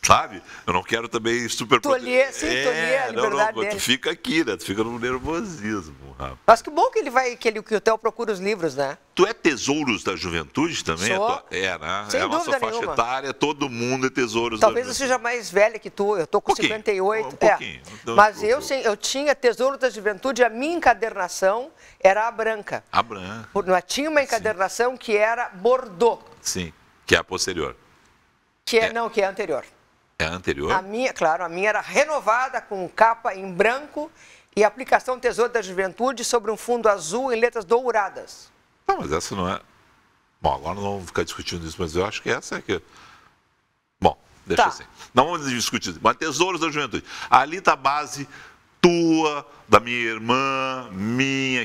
sabe? Eu não quero também super... Tolher a liberdade dele. Tu fica aqui, né? Tu fica no nervosismo, rapaz. Mas que bom que o Theo procura os livros, né? Tu é Tesouros da Juventude também? Sou. Né? Sem é a nossa dúvida faixa nenhuma. etária, todo mundo é Tesouros Talvez da eu Juventude. seja mais velha que tu, eu tô com 58. Um pouquinho. Então, Mas eu tinha Tesouro da Juventude, a minha encadernação era a branca. A branca. Tinha uma encadernação que era Bordeaux. Sim, que é a posterior. Não, que é anterior. É a anterior? A minha era renovada com capa em branco e aplicação Tesouro da Juventude sobre um fundo azul em letras douradas. Não, mas essa não é... Bom, agora não vamos ficar discutindo isso, mas eu acho que essa é que... Bom, deixa assim. Não vamos discutir isso. Mas Tesouros da Juventude. Ali está a base tua, da minha irmã,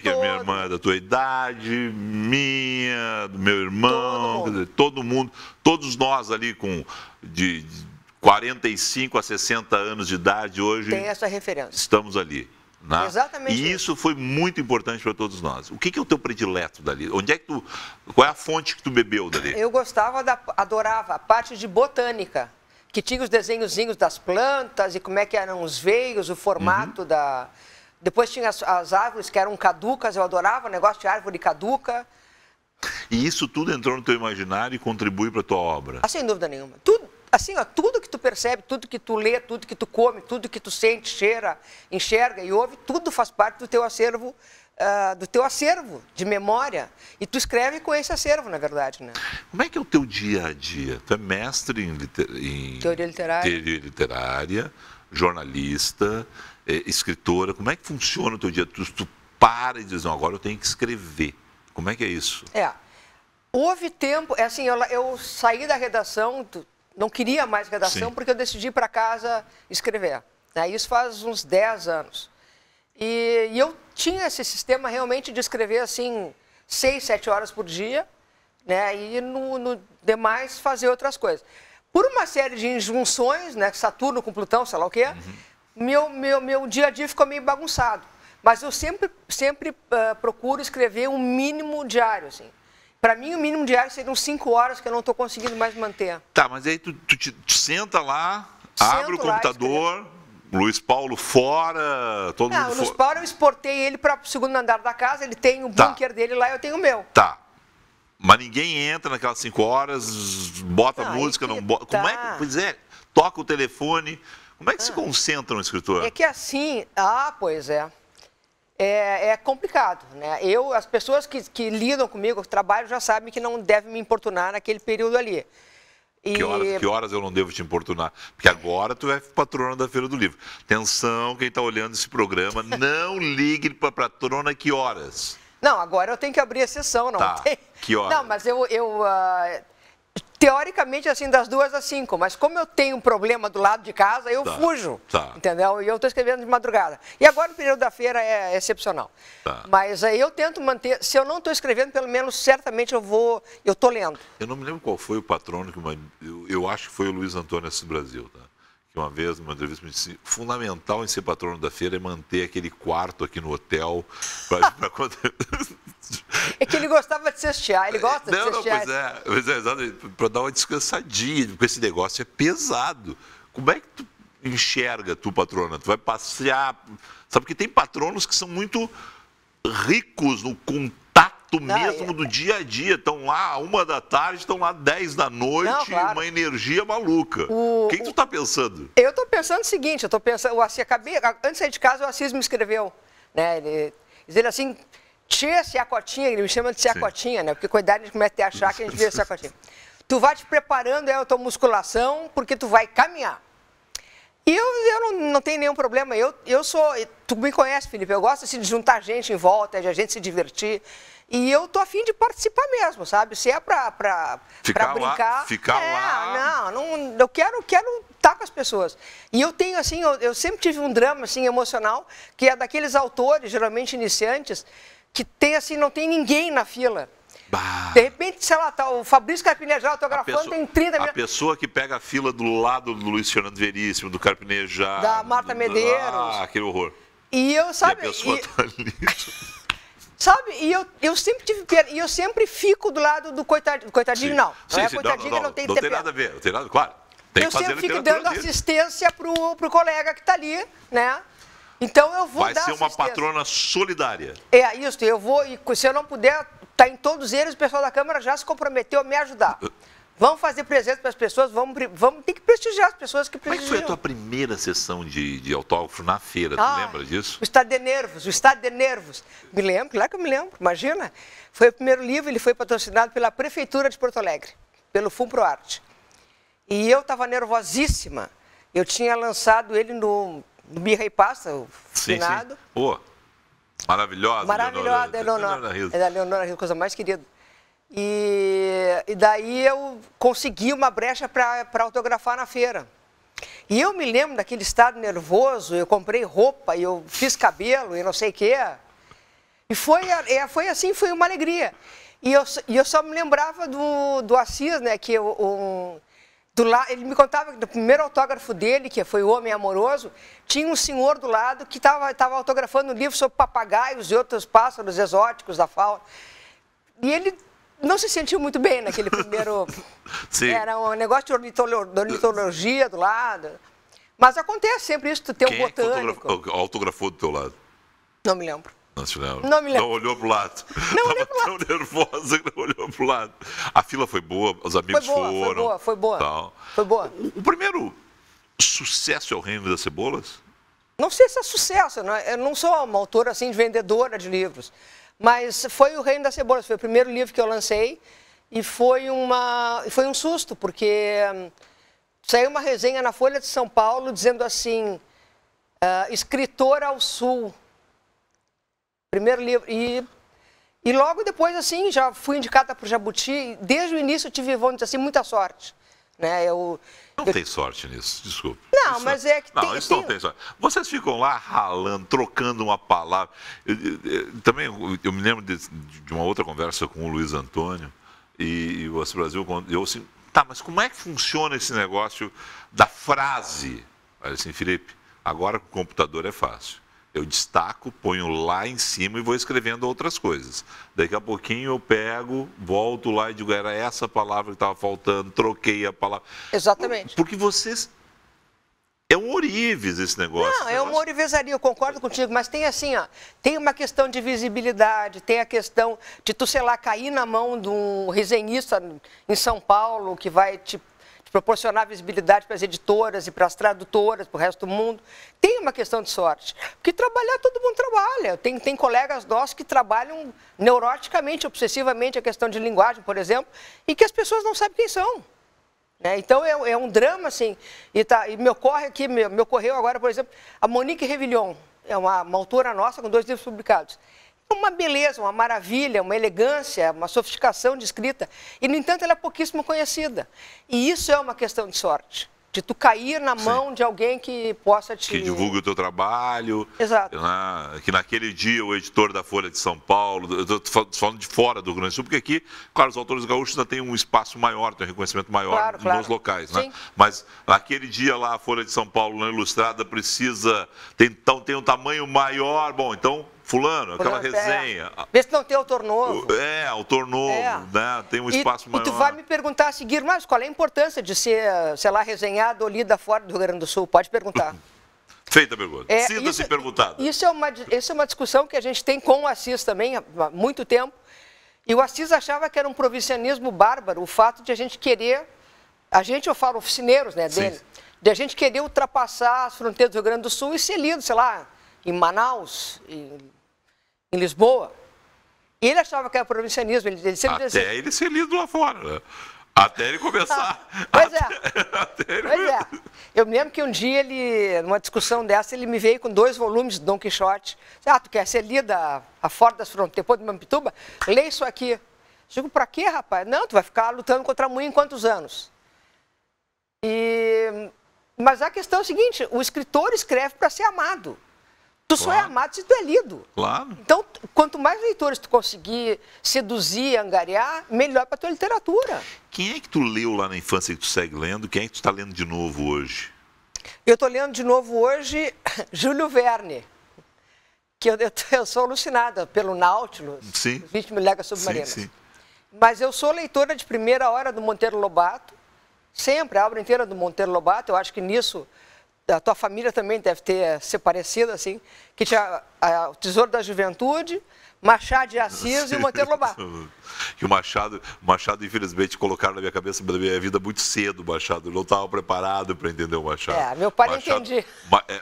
que a minha irmã é da tua idade, minha, do meu irmão, quer dizer, todo mundo, todos nós ali com de 45 a 60 anos de idade hoje... Tem essa referência. Estamos ali. Né? Exatamente. E isso foi muito importante para todos nós. O que é o teu predileto dali? Onde é que qual é a fonte que tu bebeu dali? Eu adorava a parte de botânica, que tinha os desenhozinhos das plantas e como é que eram os veios, o formato da... Depois tinha as árvores que eram caducas, eu adorava o negócio de árvore caduca. E isso tudo entrou no teu imaginário e contribui para a tua obra? Sem dúvida nenhuma. Tudo que tu percebe, tudo que tu lê, tudo que tu come, tudo que tu sente, cheira, enxerga e ouve, tudo faz parte do teu acervo, de memória. E tu escreve com esse acervo, na verdade, né? Como é que é o teu dia a dia? Tu é mestre em teoria literária, jornalista, escritora. Como é que funciona o teu dia? Tu para e diz, não, agora eu tenho que escrever. Como é que é isso? Houve tempo, eu saí da redação, não queria mais redação, porque eu decidi ir para casa escrever. Né? Isso faz uns 10 anos. E eu tinha esse sistema realmente de escrever assim 6, 7 horas por dia, né? E no demais fazer outras coisas. Por uma série de injunções, né? Saturno com Plutão, sei lá o quê, meu dia a dia ficou meio bagunçado. Mas eu sempre procuro escrever um mínimo diário, assim. Para mim, o mínimo diário seriam 5 horas que eu não estou conseguindo mais manter. Tá, mas aí tu senta lá, abre o computador, Luiz Paulo fora, todo mundo fora. O Luiz Paulo eu exportei ele para o segundo andar da casa, ele tem o bunker dele lá, eu tenho o meu. Tá. Mas ninguém entra naquelas 5 horas, bota música, não bota. Como é que, pois é, toca o telefone. Como é que se concentra um escritor? É que assim, pois é. É complicado, né? As pessoas que lidam comigo, que trabalham, já sabem que não devem me importunar naquele período ali. Que horas eu não devo te importunar? Porque agora tu é patrona da Feira do Livro. Atenção, quem está olhando esse programa, não ligue para a patrona que horas. Não, agora eu tenho que abrir a sessão, não tem. Que horas? Não, mas teoricamente, assim, das 2 às 5, mas como eu tenho um problema do lado de casa, eu fujo, entendeu? E eu estou escrevendo de madrugada. E agora, no período da feira, é excepcional. Mas aí eu tento manter, se eu não estou escrevendo, pelo menos, certamente eu estou lendo. Eu não me lembro qual foi o patrono, eu acho que foi o Luiz Antônio Assis Brasil, tá? Que uma vez, numa entrevista, me disse, fundamental em ser patrono da feira é manter aquele quarto aqui no hotel, para quando... É que ele gostava de cestear, ele gosta de cestear. Pois é, exato, para dar uma descansadinha, porque esse negócio é pesado. Como é que tu enxerga, patrona? Tu vai passear, sabe, porque tem patronos que são muito ricos no contato mesmo do dia a dia, estão lá 1 da tarde, estão lá 10 da noite, uma energia maluca. O que tu está pensando? Eu estou pensando o seguinte, antes de sair de casa, o Assis me escreveu, né, ele assim... Tia Ciacotinha, ele me chama de Ciacotinha, né? Porque com a idade a gente começa a achar que a gente vira Ciacotinha. Tu vai te preparando a tua musculação porque tu vai caminhar. E eu não tenho nenhum problema. Tu me conhece, Felipe, eu gosto assim, de juntar gente em volta, de a gente se divertir. E eu tô afim de participar mesmo, sabe? Se é pra brincar... Ficar lá... Não, eu quero estar com as pessoas. E eu tenho, assim, eu sempre tive um drama, assim, emocional, que é daqueles autores, geralmente iniciantes, que tem, assim, não tem ninguém na fila. De repente, sei lá, tá o Fabrício Carpinejar autografando, tem 30 minutos. A pessoa que pega a fila do lado do Luiz Fernando Veríssimo, do Carpinejar... Da Marta Medeiros. Aquele horror. E eu, sabe... E a pessoa tá ali... Sabe, e eu sempre tive pena, e eu sempre fico do lado do coitadinho, não. Não é coitadinho que não tem que ter pena. Não tem nada a ver, não tem nada, claro. Tem eu que fazer sempre fico literatura dando dele. assistência pro colega que está ali, né? Então eu vou Vai dar ser uma assistência. patrona solidária. É isso, eu vou, e se eu não puder estar em todos eles, o pessoal da Câmara já se comprometeu a me ajudar. Vamos fazer presente para as pessoas, vamos ter que prestigiar as pessoas que Como é que prestigiam. foi a tua primeira sessão de autógrafo na feira? Tu lembra disso? O Estado de Nervos. Me lembro, claro que eu me lembro, imagina. Foi o primeiro livro, ele foi patrocinado pela Prefeitura de Porto Alegre, pelo FUNPROARTE. E eu estava nervosíssima. Eu tinha lançado ele no Birra e Pasta, o finado. Sim. Pô, maravilhosa. Maravilhosa, Eleonora Rizzo. É da Eleonora Rizzo, coisa mais querida. E daí eu consegui uma brecha para autografar na feira. E eu me lembro daquele estado nervoso, eu comprei roupa, eu fiz cabelo e não sei o quê. E foi assim, foi uma alegria. E eu só me lembrava do Assis, né, que ele me contava que no primeiro autógrafo dele, que foi O Homem Amoroso, tinha um senhor do lado que estava autografando um livro sobre papagaios e outros pássaros exóticos da fauna. E ele não se sentiu muito bem naquele primeiro... Sim. Era um negócio de ornitologia do lado. Mas acontece sempre isso, tu tem um botânico. Quem autografou do teu lado? Não me lembro. Não se lembra? Não me lembro. Não olhou pro lado. Não olhei Estava tão nervosa que não olhou pro lado. A fila foi boa, os amigos foram. Foi boa. Tal. Foi boa. O primeiro sucesso é o Reino das Cebolas? Não sei se é sucesso, eu não sou uma autora assim, de vendedora de livros, mas foi o Reino das Cebolas, foi o primeiro livro que eu lancei e foi um susto, porque saiu uma resenha na Folha de São Paulo dizendo assim, escritora ao sul, primeiro livro, e logo depois assim, já fui indicada para o Jabuti, desde o início eu tive, vamos dizer assim, muita sorte. Né? Não tem sorte nisso, desculpa. Não, isso mas é que não, isso não tem sorte. Vocês ficam lá ralando, trocando uma palavra. Também eu me lembro de uma outra conversa com o Luiz Antônio e o Brasil, eu assim, tá, mas como é que funciona esse negócio da frase? Aí assim, Felipe, agora com o computador é fácil. Eu destaco, ponho lá em cima e vou escrevendo outras coisas. Daqui a pouquinho eu pego, volto lá e digo, era essa palavra que estava faltando, troquei a palavra. Exatamente. Porque vocês... É um ourives esse negócio. Não, é uma ourivesaria, eu concordo contigo, mas tem assim, tem uma questão de visibilidade, tem a questão de tu, sei lá, cair na mão de um resenhista em São Paulo que vai te proporcionar visibilidade para as editoras e para as tradutoras, para o resto do mundo. Tem uma questão de sorte. Porque trabalhar, todo mundo trabalha. Tem colegas nossos que trabalham neuroticamente, obsessivamente a questão de linguagem, por exemplo, e que as pessoas não sabem quem são. Né? Então é um drama, assim. E me ocorreu agora, por exemplo, a Monique Revillon, é uma autora nossa com 2 livros publicados. Uma beleza, uma maravilha, uma elegância, uma sofisticação de escrita. E, no entanto, ela é pouquíssimo conhecida. E isso é uma questão de sorte. De tu cair na mão de alguém que possa te... Que divulgue o teu trabalho. Exato. Né? Que naquele dia o editor da Folha de São Paulo, eu estou falando de fora do Rio Grande do Sul, porque aqui, claro, os autores gaúchos ainda têm um espaço maior, têm um reconhecimento maior nos locais. Né? Mas naquele dia lá, a Folha de São Paulo, na Ilustrada, precisa... tem um tamanho maior. Bom, então... Fulano, aquela resenha. Vê se não tem autor novo. Autor novo, né? Tem um espaço maior. E tu vai me perguntar a seguir, mas qual é a importância de ser, sei lá, resenhado ou lida fora do Rio Grande do Sul? Pode perguntar. Feita a pergunta. Sinta-se perguntado. Isso é uma discussão que a gente tem com o Assis também há muito tempo. E o Assis achava que era um provincianismo bárbaro o fato de a gente querer, eu falo oficineiros, né, dele, Sim. de a gente querer ultrapassar as fronteiras do Rio Grande do Sul e ser lido, sei lá, em Manaus, em Lisboa. E ele achava que era provincianismo. Ele sempre dizia assim, ele ser lido lá fora, né? Até ele começar. Pois é. Eu me lembro que um dia numa discussão dessa, ele me veio com 2 volumes de Dom Quixote. Tu quer ser lida fora das fronteiras, depois de Mampituba? Lê isso aqui. Eu digo, pra quê, rapaz? Não, tu vai ficar lutando contra a mulher em quantos anos? Mas a questão é a seguinte, o escritor escreve para ser amado. Tu só é amado se tu é lido. Claro. Então, quanto mais leitores tu conseguir seduzir, angariar, melhor para a tua literatura. Quem é que tu leu lá na infância que tu segue lendo? Quem é que tu está lendo de novo hoje? Eu estou lendo de novo hoje Júlio Verne, que eu sou alucinada pelo Nautilus, 20 Mil Léguas Submarinas. Sim. Mas eu sou leitora de primeira hora do Monteiro Lobato, Sempre, a obra inteira do Monteiro Lobato, eu acho que nisso a tua família também deve ter se parecido, assim, que tinha o Tesouro da Juventude, Machado de Assis e o Monteiro Lobato. Que o Machado, infelizmente, colocaram na minha cabeça da minha vida muito cedo, o Machado. Eu não estava preparado para entender o Machado. Meu pai não Machado, entendia.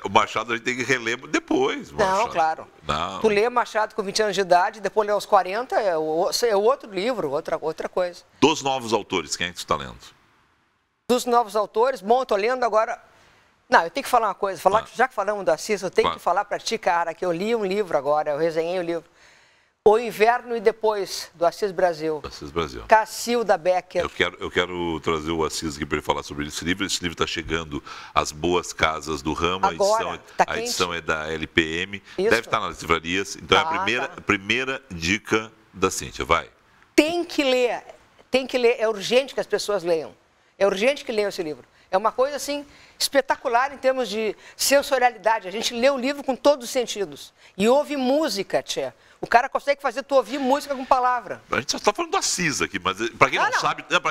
O Machado a gente tem que reler depois. Não, Machado. claro. Não. Tu lê Machado com 20 anos de idade, depois lê aos 40, é outro livro, outra coisa. Dos novos autores, quem é que tu está lendo? Dos novos autores, bom, eu tô lendo agora... Não, eu tenho que falar uma coisa, já que falamos do Assis, eu tenho que falar para ti, cara, que eu li um livro agora, eu resenhei o livro. O Inverno e Depois, do Assis Brasil. Assis Brasil. Cacilda Becker. Eu quero trazer o Assis aqui para ele falar sobre esse livro. Esse livro está chegando às boas casas do ramo. Agora, a edição é da LPM. Isso. Deve estar nas livrarias. Então é a primeira dica da Cíntia. Vai. Tem que ler. É urgente que as pessoas leiam. É urgente que leiam esse livro. É uma coisa, assim, espetacular em termos de sensorialidade. A gente lê o livro com todos os sentidos. E ouve música, tchê. O cara consegue fazer tu ouvir música com palavra. A gente só está falando do Assis aqui, mas para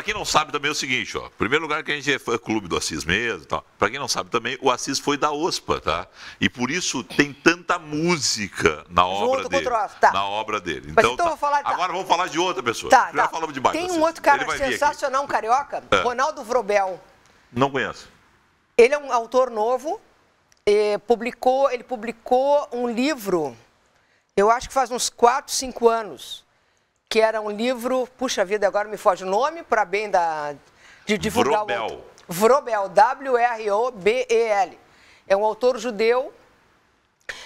quem não sabe também é o seguinte, ó. Primeiro lugar que a gente é clube do Assis mesmo, tá? Para quem não sabe também, o Assis foi da OSPA, tá? E por isso tem tanta música na obra dele. Na obra dele. Então eu vou falar, agora vamos falar de outra pessoa. Já falamos demais. Tem um outro cara sensacional, um carioca, Ronaldo Vrobel. Não conheço. Ele é um autor novo, ele publicou um livro, eu acho que faz uns 4, 5 anos, que era um livro, puxa vida, agora me foge o nome, para bem de divulgar o autor. Vrobel, W-R-O-B-E-L. É um autor judeu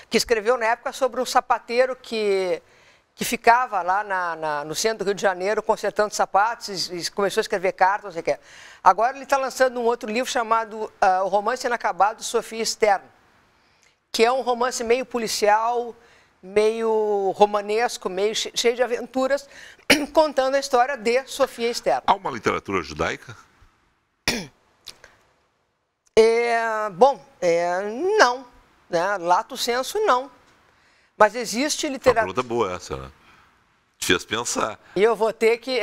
que escreveu na época sobre um sapateiro que ficava lá no centro do Rio de Janeiro consertando sapatos e começou a escrever cartas, não sei o que. Agora ele está lançando um outro livro chamado O Romance Inacabado de Sofia Stern, que é um romance meio policial, meio romanesco, meio cheio de aventuras, contando a história de Sofia Stern. Há uma literatura judaica? Não. Né? Lato sensu, não. Mas existe literatura... Uma pergunta boa essa, né? Te fez pensar. E eu vou ter que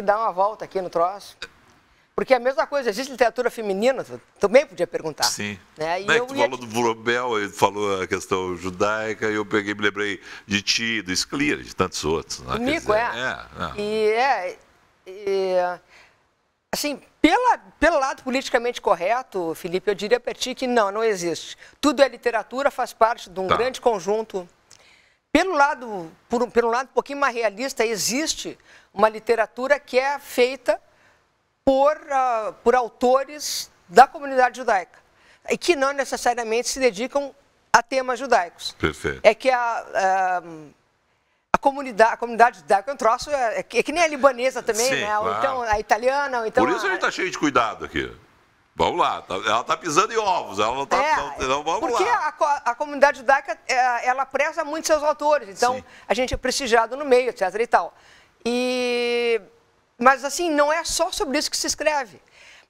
dar uma volta aqui no troço. Porque é a mesma coisa, existe literatura feminina, também podia perguntar. Sim. Né? E tu falou do Vrobel, ele falou a questão judaica, e eu me lembrei de ti, do Sclia, de tantos outros. Né? O Nico, assim, pelo lado politicamente correto, Felipe, eu diria para ti que não existe. Tudo é literatura, faz parte de um grande conjunto. Pelo lado um pouquinho mais realista, existe uma literatura que é feita por autores da comunidade judaica e que não necessariamente se dedicam a temas judaicos. Perfeito. É que a comunidade judaica é um troço, é que nem a libanesa também, sim, né? Claro. Ou então a italiana, ou então... Por isso a gente está cheio de cuidado aqui. Vamos lá, ela está pisando em ovos, ela não está... Porque a comunidade judaica, ela preza muito seus autores, então a gente é prestigiado no meio, etc. e tal. Mas assim, não é só sobre isso que se escreve.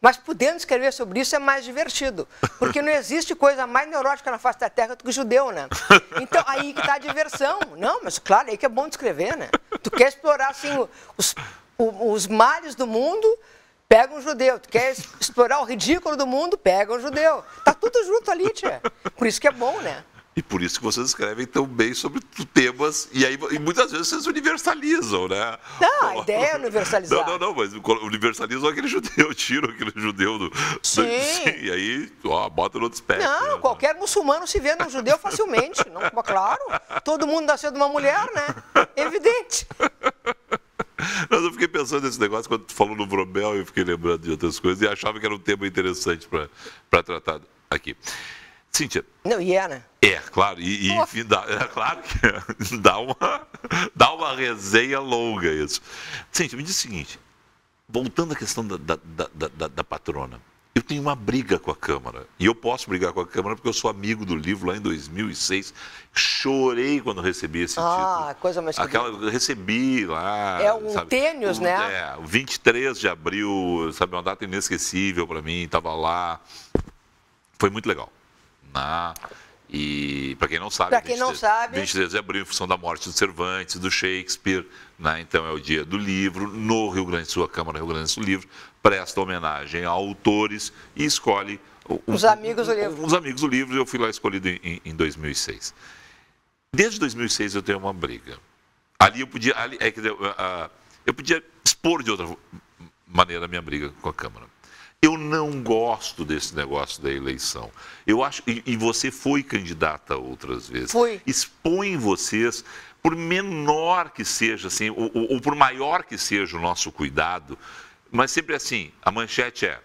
Mas podendo escrever sobre isso é mais divertido. Porque não existe coisa mais neurótica na face da terra do que o judeu, né? Então, aí que está a diversão. Não, mas claro, aí que é bom de escrever, né? Tu quer explorar, assim, os males do mundo, pega um judeu. Tu quer explorar o ridículo do mundo, pega um judeu. Tá tudo junto ali, tia. Por isso que é bom, né? E por isso que vocês escrevem tão bem sobre temas, e muitas vezes vocês universalizam, né? Não, a ideia é universalizar. Não, mas universalizam aquele judeu, tiram aquele judeu do... Sim. E aí, bota no outro espectro. Não, né? Qualquer muçulmano se vê num judeu facilmente. Não, claro, todo mundo nasceu de uma mulher, né? Evidente. Mas eu fiquei pensando nesse negócio, quando tu falou no Vrobel, eu fiquei lembrando de outras coisas, e achava que era um tema interessante para tratar aqui. Cíntia. Não, né? Claro, enfim, claro que dá uma resenha longa isso. Cíntia, me diz o seguinte, voltando à questão da patrona, eu tenho uma briga com a Câmara, e eu posso brigar com a Câmara porque eu sou amigo do livro lá em 2006, chorei quando recebi esse título. Coisa mais eu recebi lá. É um tênis, né? O 23 de abril, sabe, uma data inesquecível para mim, estava lá, foi muito legal. E, para quem não sabe, Pra quem não sabe, 23 de abril, em função da morte do Cervantes, do Shakespeare, né? Então é o dia do livro. No Rio Grande do Sul, a Câmara Rio Grande do Sul Livro presta homenagem a autores e escolhe os amigos do livro. Os amigos do livro. Eu fui lá escolhido em 2006. Desde 2006 eu tenho uma briga. Ali eu podia, eu podia expor de outra maneira a minha briga com a Câmara. Eu não gosto desse negócio da eleição. Eu acho, e você foi candidata outras vezes. Fui. Expõe vocês, por menor que seja, assim, ou por maior que seja o nosso cuidado, mas sempre assim, a manchete é: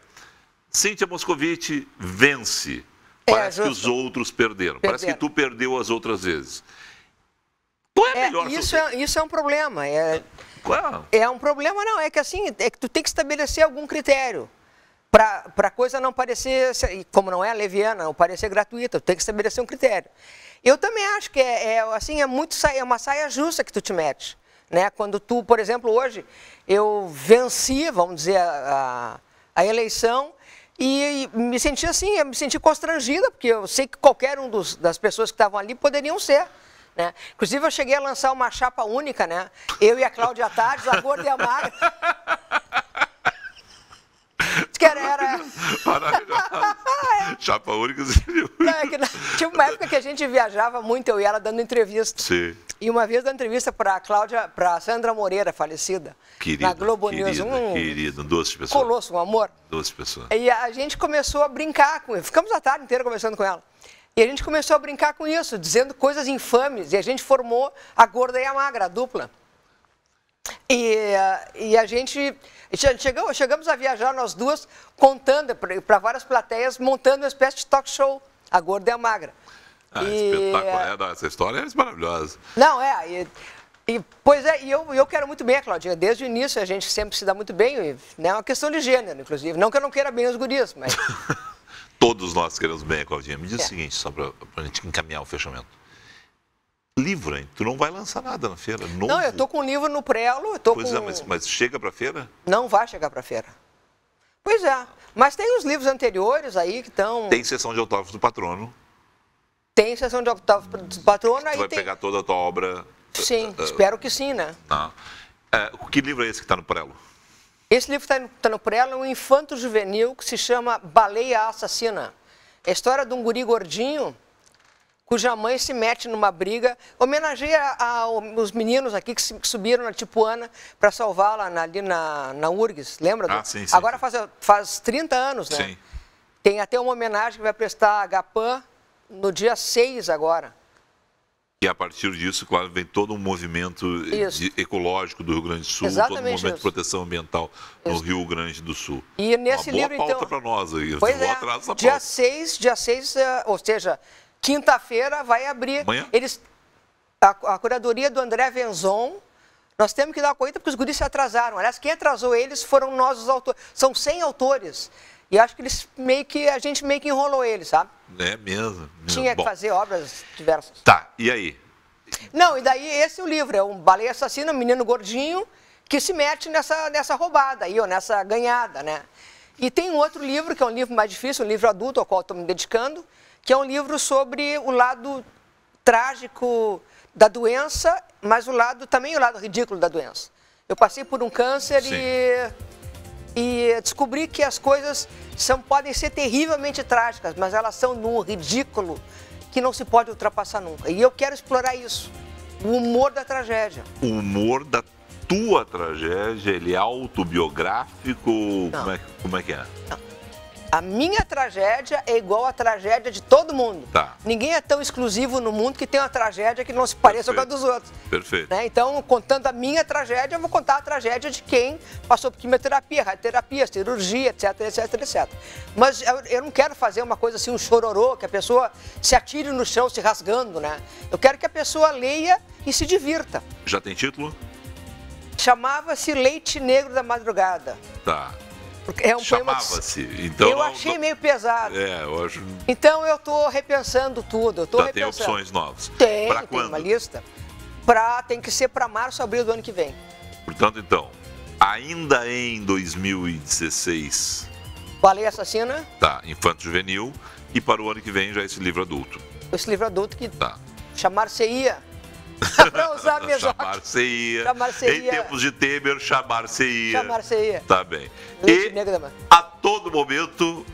Cíntia Moscovici vence. Parece que os outros perderam. Parece que tu perdeu as outras vezes. Qual é a melhor isso é um problema. É um problema, não. É que assim, é que tu tem que estabelecer algum critério. Para a coisa não parecer, como não é leviana, não parecer gratuita, tem que estabelecer um critério. Eu também acho que é uma saia justa que tu te mete. Né? Quando tu, por exemplo, hoje, eu venci, vamos dizer, a eleição e me senti assim, eu me senti constrangida, porque eu sei que qualquer um das pessoas que estavam ali poderiam ser. Né? Inclusive, eu cheguei a lançar uma chapa única, né? Eu e a Cláudia Tades, a gorda e a magra. Que era... Chapa única. Tinha uma época que a gente viajava muito, eu e ela dando entrevista. Sim. E uma vez dando entrevista para Sandra Moreira, falecida, querida, na Globo News. Querida, doce pessoa. Colosso, um amor. Doce pessoa. E a gente começou a brincar com ele. Ficamos a tarde inteira conversando com ela. E a gente começou a brincar com isso, dizendo coisas infames. E a gente formou a gorda e a magra, a dupla. E a gente chegamos a viajar nós duas, contando para várias plateias, montando uma espécie de talk show, a gorda e a magra. Espetacular, essa história é maravilhosa. Não, pois é, e eu quero muito bem a Claudinha, desde o início a gente sempre se dá muito bem, né, é uma questão de gênero, inclusive, não que eu não queira bem os guris, mas... Todos nós queremos bem a Claudinha. Me diz o seguinte, só para a gente encaminhar o fechamento. Livro, hein? Tu não vai lançar nada na feira? Novo. Não, eu tô com um livro no prelo. Mas chega para a feira? Não vai chegar para a feira. Pois é, mas tem os livros anteriores aí que estão... Tem sessão de autógrafos do patrono. Tem sessão de autógrafos do patrono. Tu vai pegar toda a tua obra... Sim, espero que sim, né? Não. Que livro é esse que está no prelo? Esse livro que está no prelo é um infanto juvenil que se chama Baleia Assassina. É a história de um guri gordinho cuja mãe se mete numa briga, homenageia os meninos aqui que subiram na Tipuana para salvá-la ali na URGS, lembra? Sim, sim. Agora faz 30 anos, né? Sim. Tem até uma homenagem que vai prestar a Agapan no dia 6 agora. E a partir disso, claro, vem todo um movimento ecológico do Rio Grande do Sul, exatamente, todo um movimento de proteção ambiental no Rio Grande do Sul. E nesse uma boa livro, pauta então, para nós aí. Pois é, dia 6, ou seja, quinta-feira vai abrir. Amanhã? A curadoria do André Venzon, nós temos que dar uma corrida porque os guris se atrasaram. Aliás, quem atrasou eles foram nós, os autores. São 100 autores. E acho que a gente meio que enrolou eles, sabe? É mesmo. Tinha que fazer obras diversas. Tá, e aí? Não, e daí esse é o livro, é um baleia assassina, um menino gordinho, que se mete nessa roubada aí, ou nessa ganhada, né? E tem um outro livro, que é um livro mais difícil, um livro adulto, ao qual estou me dedicando, que é um livro sobre o lado trágico da doença, mas também o lado ridículo da doença. Eu passei por um câncer e descobri que as coisas podem ser terrivelmente trágicas, mas elas são num ridículo que não se pode ultrapassar nunca. E eu quero explorar isso, o humor da tragédia. O humor da tua tragédia, ele é autobiográfico? Como é que é? Não. A minha tragédia é igual à tragédia de todo mundo. Tá. Ninguém é tão exclusivo no mundo que tem uma tragédia que não se pareça com a dos outros. Perfeito. Né? Então, contando a minha tragédia, eu vou contar a tragédia de quem passou por quimioterapia, radioterapia, cirurgia, etc, etc, etc. Mas eu não quero fazer uma coisa assim, um chororô, que a pessoa se atire no chão se rasgando, né? Eu quero que a pessoa leia e se divirta. Já tem título? Chamava-se Leite Negro da Madrugada. Tá. É um Chamava-se. Então, eu achei meio pesado. Eu acho. Então eu estou repensando tudo. Tem opções novas. Tem quando? Uma lista. Tem que ser para março, abril do ano que vem. Portanto, então, ainda em 2016. Baleia Assassina. Tá, Infanto Juvenil. E para o ano que vem já esse livro adulto. Esse livro adulto que Tá. chamar-se-ia. Para usar mesmo. Chamar-se-ia. Chamar-se-ia. Em tempos de Temer, chamar-se-ia. Chamar-se-ia. Tá bem. Leite E negro da mãe. a todo momento,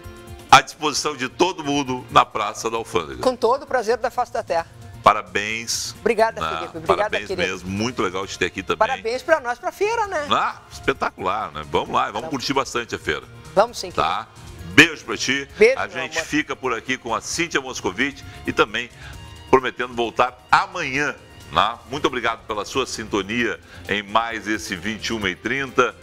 à disposição de todo mundo na Praça da Alfândega. Com todo o prazer da face da terra. Parabéns. Obrigada, né? Felipe. Obrigada, Parabéns querido. mesmo. Muito legal de ter aqui também. Parabéns para nós, para a feira, né? Ah, espetacular, né? Vamos lá, vamos curtir bastante a feira. Vamos sim, querido. Tá? Beijo pra ti. Beijo, a meu gente amor. fica por aqui com a Cíntia Moscovitch e também prometendo voltar amanhã. Né? Muito obrigado pela sua sintonia em mais esse 21h30.